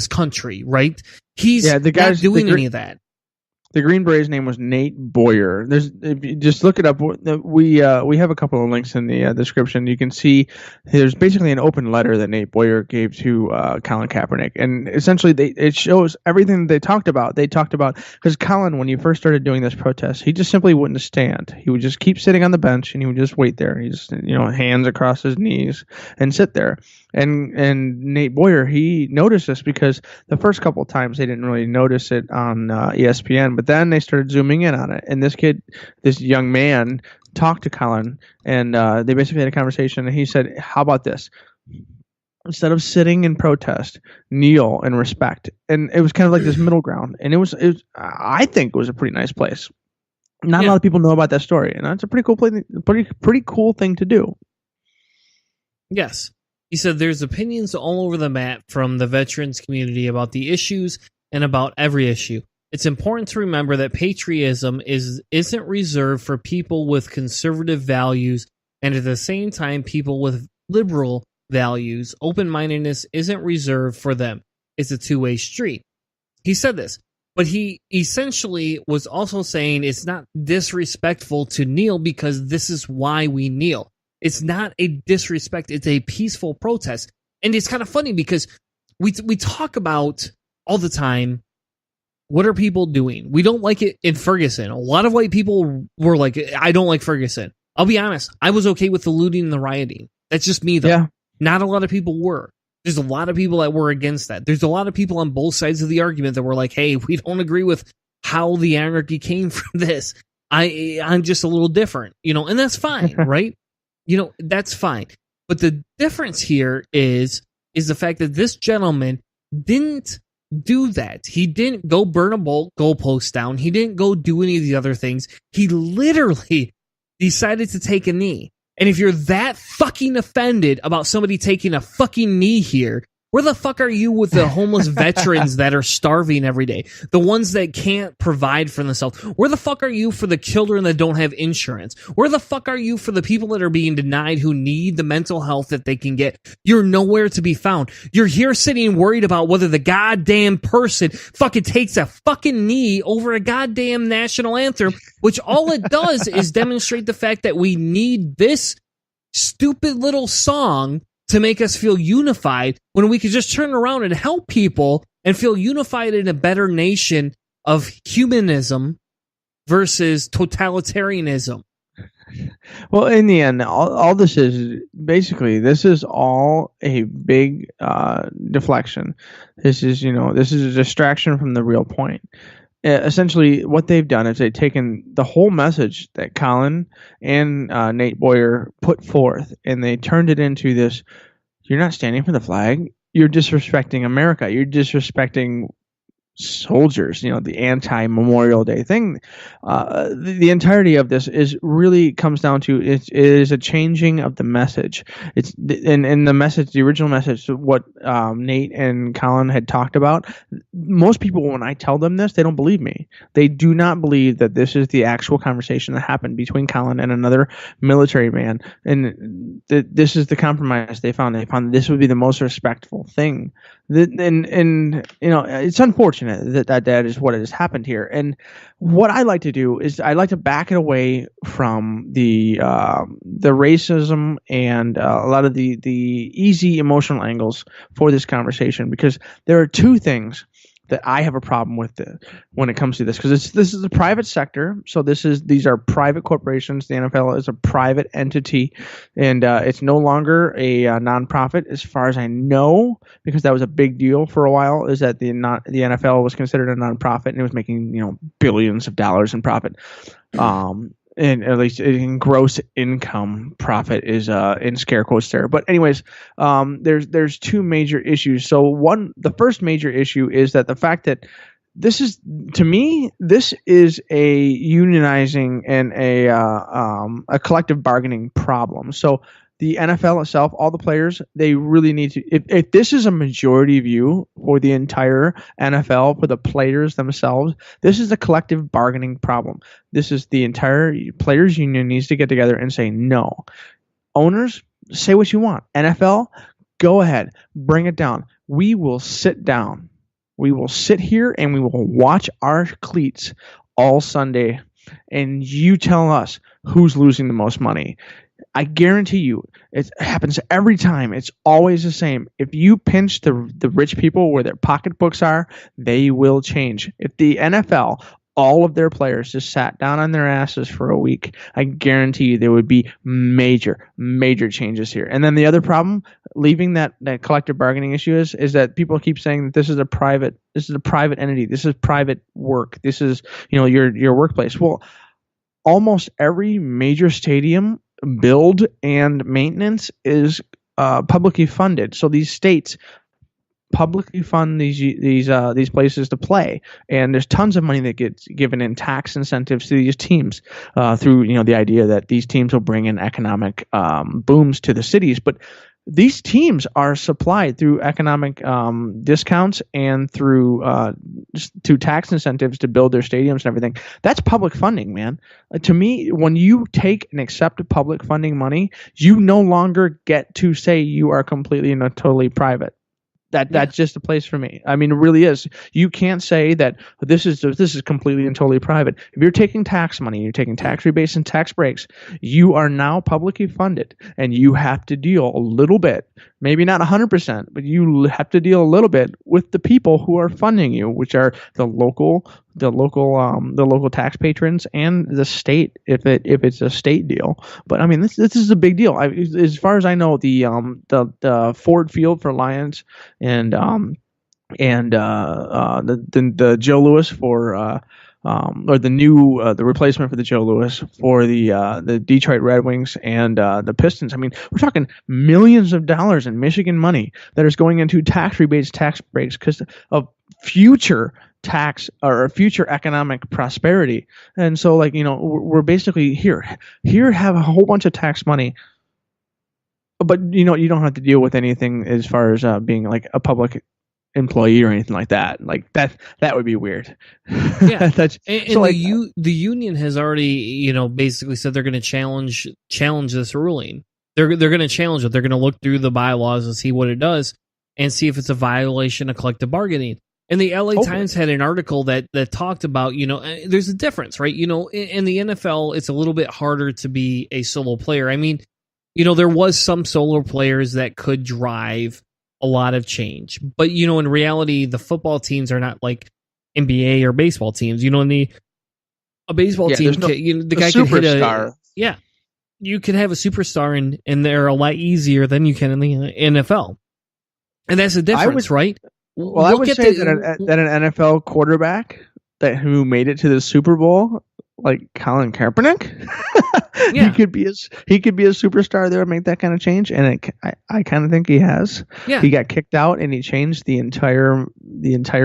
country, right? He's not doing any of that. The Green Beret's name was Nate Boyer. If you just look it up. We have a couple of links in the description. You can see there's basically an open letter that Nate Boyer gave to Colin Kaepernick, and essentially it shows everything that they talked about. They talked about, because Colin, when he first started doing this protest, he just simply wouldn't stand. He would just keep sitting on the bench, and he would just wait there. He just hands across his knees and sit there. And Nate Boyer, he noticed this because the first couple of times they didn't really notice it on ESPN, but then they started zooming in on it. And this young man, talked to Colin, and they basically had a conversation. And he said, "How about this? Instead of sitting in protest, kneel and respect." And it was kind of like this middle ground. And it was I think it was a pretty nice place. Not a lot of people know about that story, and that's a pretty cool pretty cool thing to do. Yes. He said there's opinions all over the map from the veterans community about the issues and about every issue. It's important to remember that patriotism isn't reserved for people with conservative values, and at the same time, people with liberal values. Open-mindedness isn't reserved for them. It's a two-way street. He said this, but he essentially was also saying it's not disrespectful to kneel because this is why we kneel. It's not a disrespect. It's a peaceful protest. And it's kind of funny because we talk about all the time, what are people doing? We don't like it in Ferguson. A lot of white people were like, I don't like Ferguson. I'll be honest. I was okay with the looting and the rioting. That's just me, though. Yeah. Not a lot of people were. There's a lot of people that were against that. There's a lot of people on both sides of the argument that were like, hey, we don't agree with how the anarchy came from this. I'm just a little different, and that's fine, right? That's fine. But the difference here is the fact that this gentleman didn't do that. He didn't go burn a goalpost down. He didn't go do any of the other things. He literally decided to take a knee. And if you're that fucking offended about somebody taking a fucking knee here, Where the fuck are you with the homeless veterans that are starving every day? The ones that can't provide for themselves? Where the fuck are you for the children that don't have insurance? Where the fuck are you for the people that are being denied who need the mental health that they can get? You're nowhere to be found. You're here sitting worried about whether the goddamn person fucking takes a fucking knee over a goddamn national anthem, which all it does is demonstrate the fact that we need this stupid little song to make us feel unified when we could just turn around and help people and feel unified in a better nation of humanism versus totalitarianism. Well, in the end, all this is basically, this is all a big deflection. This is a distraction from the real point. Essentially, what they've done is they've taken the whole message that Colin and Nate Boyer put forth, and they turned it into this: you're not standing for the flag, you're disrespecting America, you're disrespecting soldiers, the anti-Memorial Day thing. The entirety of this really comes down to it is a changing of the message. It's and the message, the original message, what Nate and Colin had talked about. Most people, when I tell them this, they don't believe me. They do not believe that this is the actual conversation that happened between Colin and another military man, and this is the compromise they found. They found this would be the most respectful thing. And it's unfortunate that is what has happened here. And what I like to do is I like to back it away from the racism and a lot of the easy emotional angles for this conversation, because there are two things that I have a problem with when it comes to this, because this is a private sector. So these are private corporations. The NFL is a private entity, and it's no longer a nonprofit, as far as I know, because that was a big deal for a while. Is that the NFL was considered a nonprofit and it was making billions of dollars in profit. And at least in gross income profit is in scare quotes there. But anyways, there's two major issues. So the first major issue is that the fact that this is, to me, this is a unionizing and a collective bargaining problem. So the NFL itself, all the players, they really need to, if this is a majority view for the entire NFL, for the players themselves, this is a collective bargaining problem. This is the entire players union needs to get together and say, no. Owners, say what you want. NFL, go ahead, bring it down. We will sit down. We will sit here and we will watch our cleats all Sunday, and you tell us who's losing the most money. I guarantee you, it happens every time. It's always the same. If you pinch the rich people where their pocketbooks are, they will change. If the NFL, all of their players just sat down on their asses for a week, I guarantee you there would be major, major changes here. And then the other problem, leaving that collective bargaining issue is that people keep saying that this is a private entity. This is private work. This is, your workplace. Well, almost every major stadium build and maintenance is publicly funded. So these states publicly fund these places to play, and there's tons of money that gets given in tax incentives to these teams through the idea that these teams will bring in economic booms to the cities. But these teams are supplied through economic discounts and through tax incentives to build their stadiums and everything. That's public funding, man. To me, when you take and accept public funding money, you no longer get to say you are completely and totally private. That's just a place for me. I mean, it really is. You can't say that this is completely and totally private. If you're taking tax money, you're taking tax rebates and tax breaks, you are now publicly funded, and you have to deal a little bit, maybe not 100%, but you have to deal a little bit with the people who are funding you, which are the local tax patrons and the state, if it's a state deal. But I mean, this is a big deal. As far as I know, the Ford Field for Lions and the Joe Louis for or the replacement for the Joe Louis for the Detroit Red Wings and the Pistons. I mean, we're talking millions of dollars in Michigan money that is going into tax rebates, tax breaks because of future tax or future economic prosperity. And so, we're basically here have a whole bunch of tax money. but you don't have to deal with anything as far as being like a public employee or anything like that. Like that would be weird. Yeah, That's, and so like, the union has already basically said they're going to challenge this ruling. They're going to challenge it. They're going to look through the bylaws and see what it does and see if it's a violation of collective bargaining. And the LA Times had an article that talked about, there's a difference, right? In the NFL, it's a little bit harder to be a solo player. I mean, there was some solo players that could drive a lot of change. But, in reality, the football teams are not like NBA or baseball teams. A baseball team, the guy could hit a... Yeah. You can have a superstar and they're a lot easier than you can in the NFL. And that's the difference, right? Well, I would say that an NFL quarterback who made it to the Super Bowl, like Colin Kaepernick, yeah. he could be a superstar there and make that kind of change. And I kind of think he has. Yeah. He got kicked out and he changed the entire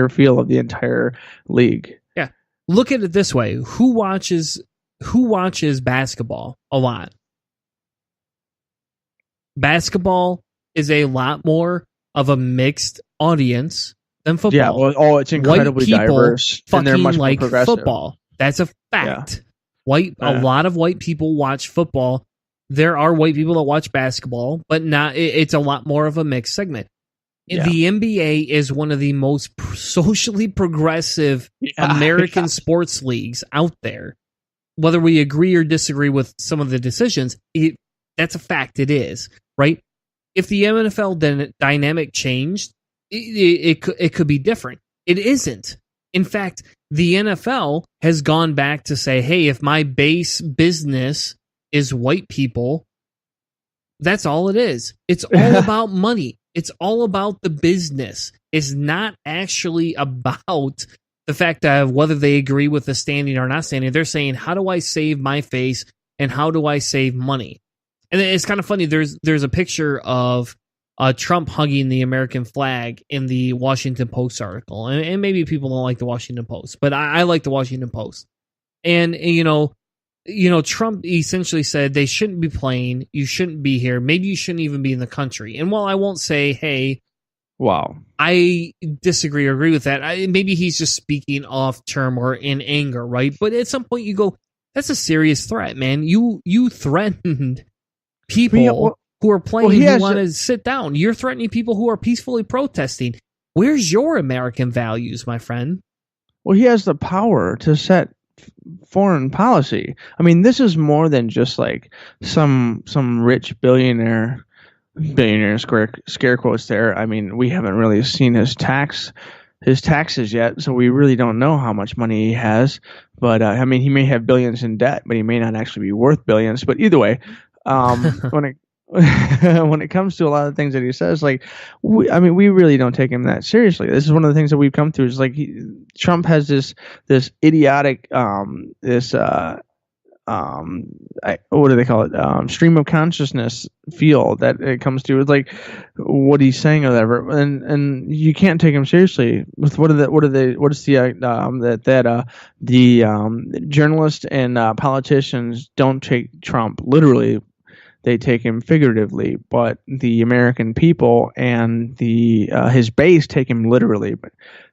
feel of the entire league. Yeah. Look at it this way: who watches basketball a lot? Basketball is a lot more of a mixed audience than football. Yeah, well, it's incredibly diverse, and they're much more progressive. Football. That's a fact. Yeah. A lot of white people watch football. There are white people that watch basketball, but not. It's a lot more of a mixed segment. Yeah. The NBA is one of the most socially progressive American sports leagues out there. Whether we agree or disagree with some of the decisions, that's a fact. It is, right? If the NFL dynamic changed, it could be different. It isn't. In fact, the NFL has gone back to say, hey, if my base business is white people, that's all it is. It's all about money. It's all about the business. It's not actually about the fact of whether they agree with the standing or not standing. They're saying, how do I save my face and how do I save money? And it's kind of funny. There's a picture of Trump hugging the American flag in the Washington Post article. And maybe people don't like the Washington Post, but I like the Washington Post. And, Trump essentially said they shouldn't be playing. You shouldn't be here. Maybe you shouldn't even be in the country. And while I won't say, hey, wow, I disagree or agree with that, maybe he's just speaking off term or in anger, right? But at some point you go, that's a serious threat, man. You threatened people who are playing who want to sit down. You're threatening people who are peacefully protesting. Where's your American values, my friend? Well, he has the power to set foreign policy. I mean, this is more than just like some rich billionaire scare quotes there. I mean, we haven't really seen his taxes yet, so we really don't know how much money he has. But I mean, he may have billions in debt, but he may not actually be worth billions. But either way, when it comes to a lot of things that he says, like, we really don't take him that seriously. This is one of the things that we've come through. Is like Trump has this idiotic what do they call it? Stream of consciousness feel that it comes to. It's like what he's saying or whatever, and you can't take him seriously. With the journalists and politicians don't take Trump literally. They take him figuratively, but the American people and his base take him literally,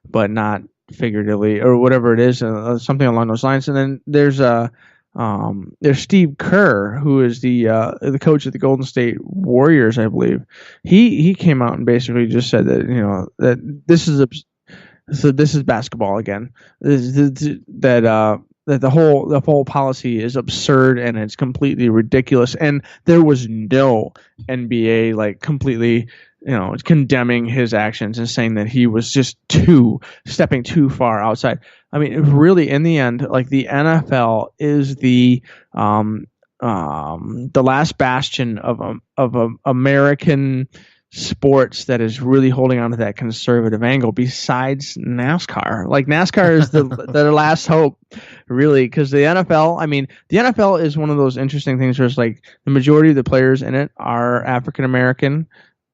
but not figuratively or whatever it is, something along those lines. And then there's Steve Kerr, who is the coach of the Golden State Warriors, I believe. He came out and basically just said that that this is basketball again. That the whole policy is absurd and it's completely ridiculous. And there was no NBA like completely condemning his actions and saying that he was just stepping too far outside. I mean, really, in the end, like the NFL is the last bastion of American sports that is really holding on to that conservative angle. Besides NASCAR, like NASCAR is the last hope, really, because the NFL is one of those interesting things where it's like the majority of the players in it are African American.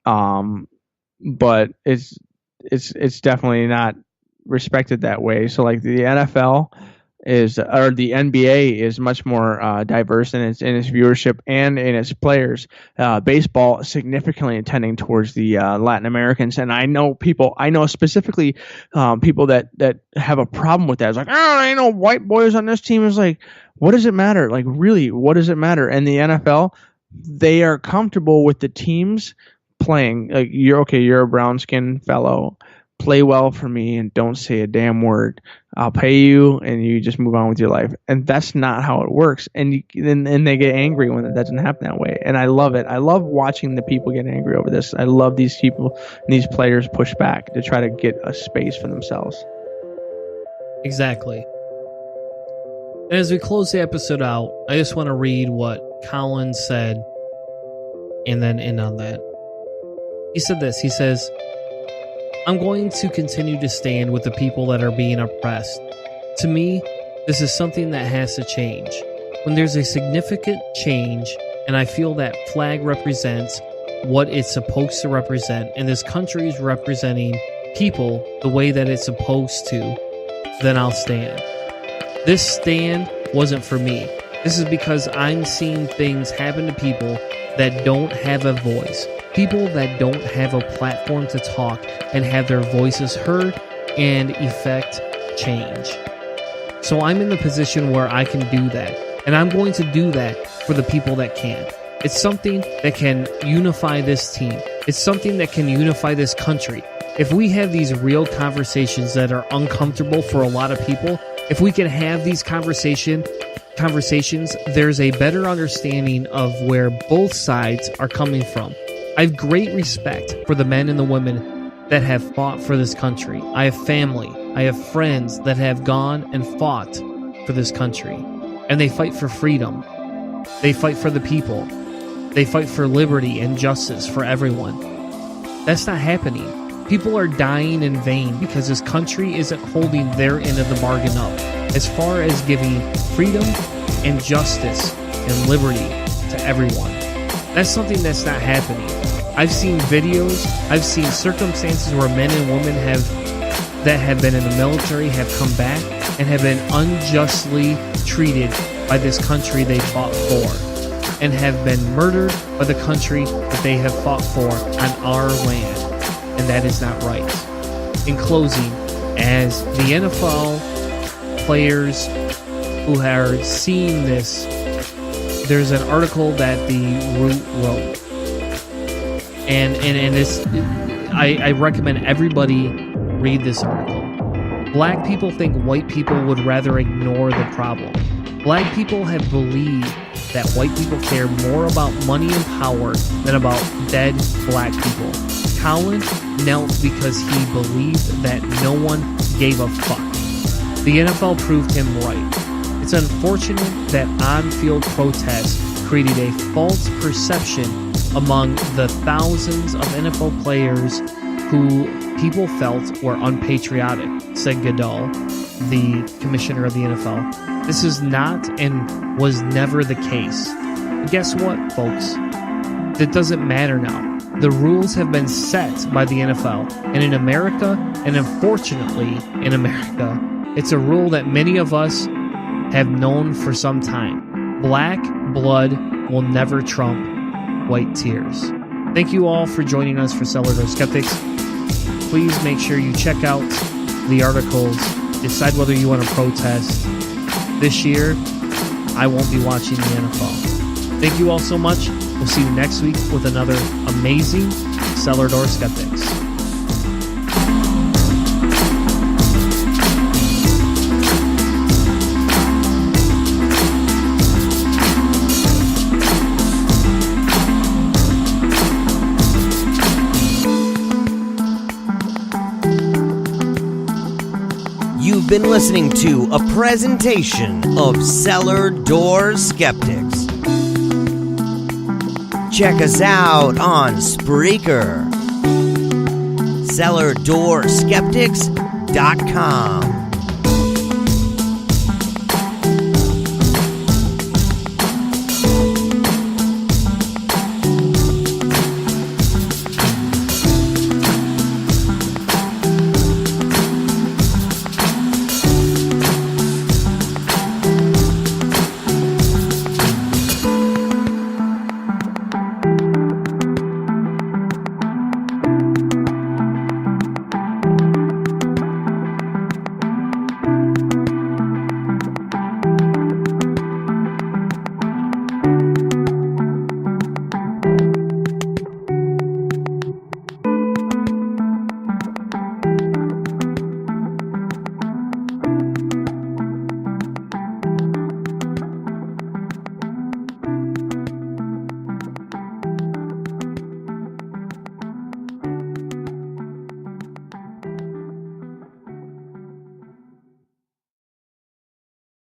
But it's definitely not respected that way. So like the NFL or the NBA is much more diverse in its viewership and in its players. Baseball significantly tending towards the Latin Americans, and I know specifically people that have a problem with that. It's like, oh, there ain't no white boys on this team. It's like, what does it matter? Like, really, what does it matter? And the NFL, they are comfortable with the teams playing. Like, you're a brown skinned fellow. Play well for me and don't say a damn word. I'll pay you, and you just move on with your life. And that's not how it works. And they get angry when it doesn't happen that way. And I love it. I love watching the people get angry over this. I love these people and these players push back to try to get a space for themselves. Exactly. And as we close the episode out, I just want to read what Colin said and then end on that. He said this. He says, I'm going to continue to stand with the people that are being oppressed. To me, this is something that has to change. When there's a significant change, and I feel that flag represents what it's supposed to represent, and this country is representing people the way that it's supposed to, then I'll stand. This stand wasn't for me. This is because I'm seeing things happen to people that don't have a voice. People that don't have a platform to talk and have their voices heard and effect change. So I'm in the position where I can do that. And I'm going to do that for the people that can. It's something that can unify this team. It's something that can unify this country. If we have these real conversations that are uncomfortable for a lot of people, if we can have these conversations, there's a better understanding of where both sides are coming from. I have great respect for the men and the women that have fought for this country. I have family. I have friends that have gone and fought for this country. And they fight for freedom. They fight for the people. They fight for liberty and justice for everyone. That's not happening. People are dying in vain because this country isn't holding their end of the bargain up as far as giving freedom and justice and liberty to everyone. That's something that's not happening. I've seen videos, I've seen circumstances where men and women that have been in the military have come back and have been unjustly treated by this country they fought for and have been murdered by the country that they have fought for on our land. And that is not right. In closing, as the NFL players who are seeing this, there's an article that the Root wrote. And this, I recommend everybody read this article. Black people think white people would rather ignore the problem. Black people have believed that white people care more about money and power than about dead black people. Colin knelt because he believed that no one gave a fuck. The NFL proved him right. It's unfortunate that on-field protests created a false perception among the thousands of NFL players who people felt were unpatriotic, said Goodall, the commissioner of the NFL. This is not and was never the case. And guess what, folks? That doesn't matter now. The rules have been set by the NFL. And in America, and unfortunately in America, it's a rule that many of us have known for some time. Black blood will never trump white tears. Thank you all for joining us for Cellar Door Skeptics. Please make sure you check out the articles. Decide whether you want to protest. This year, I won't be watching the NFL. Thank you all so much. We'll see you next week with another amazing Cellar Door Skeptics. You've been listening to a presentation of Cellar Door Skeptics. Check us out on Spreaker. CellarDoorSkeptics.com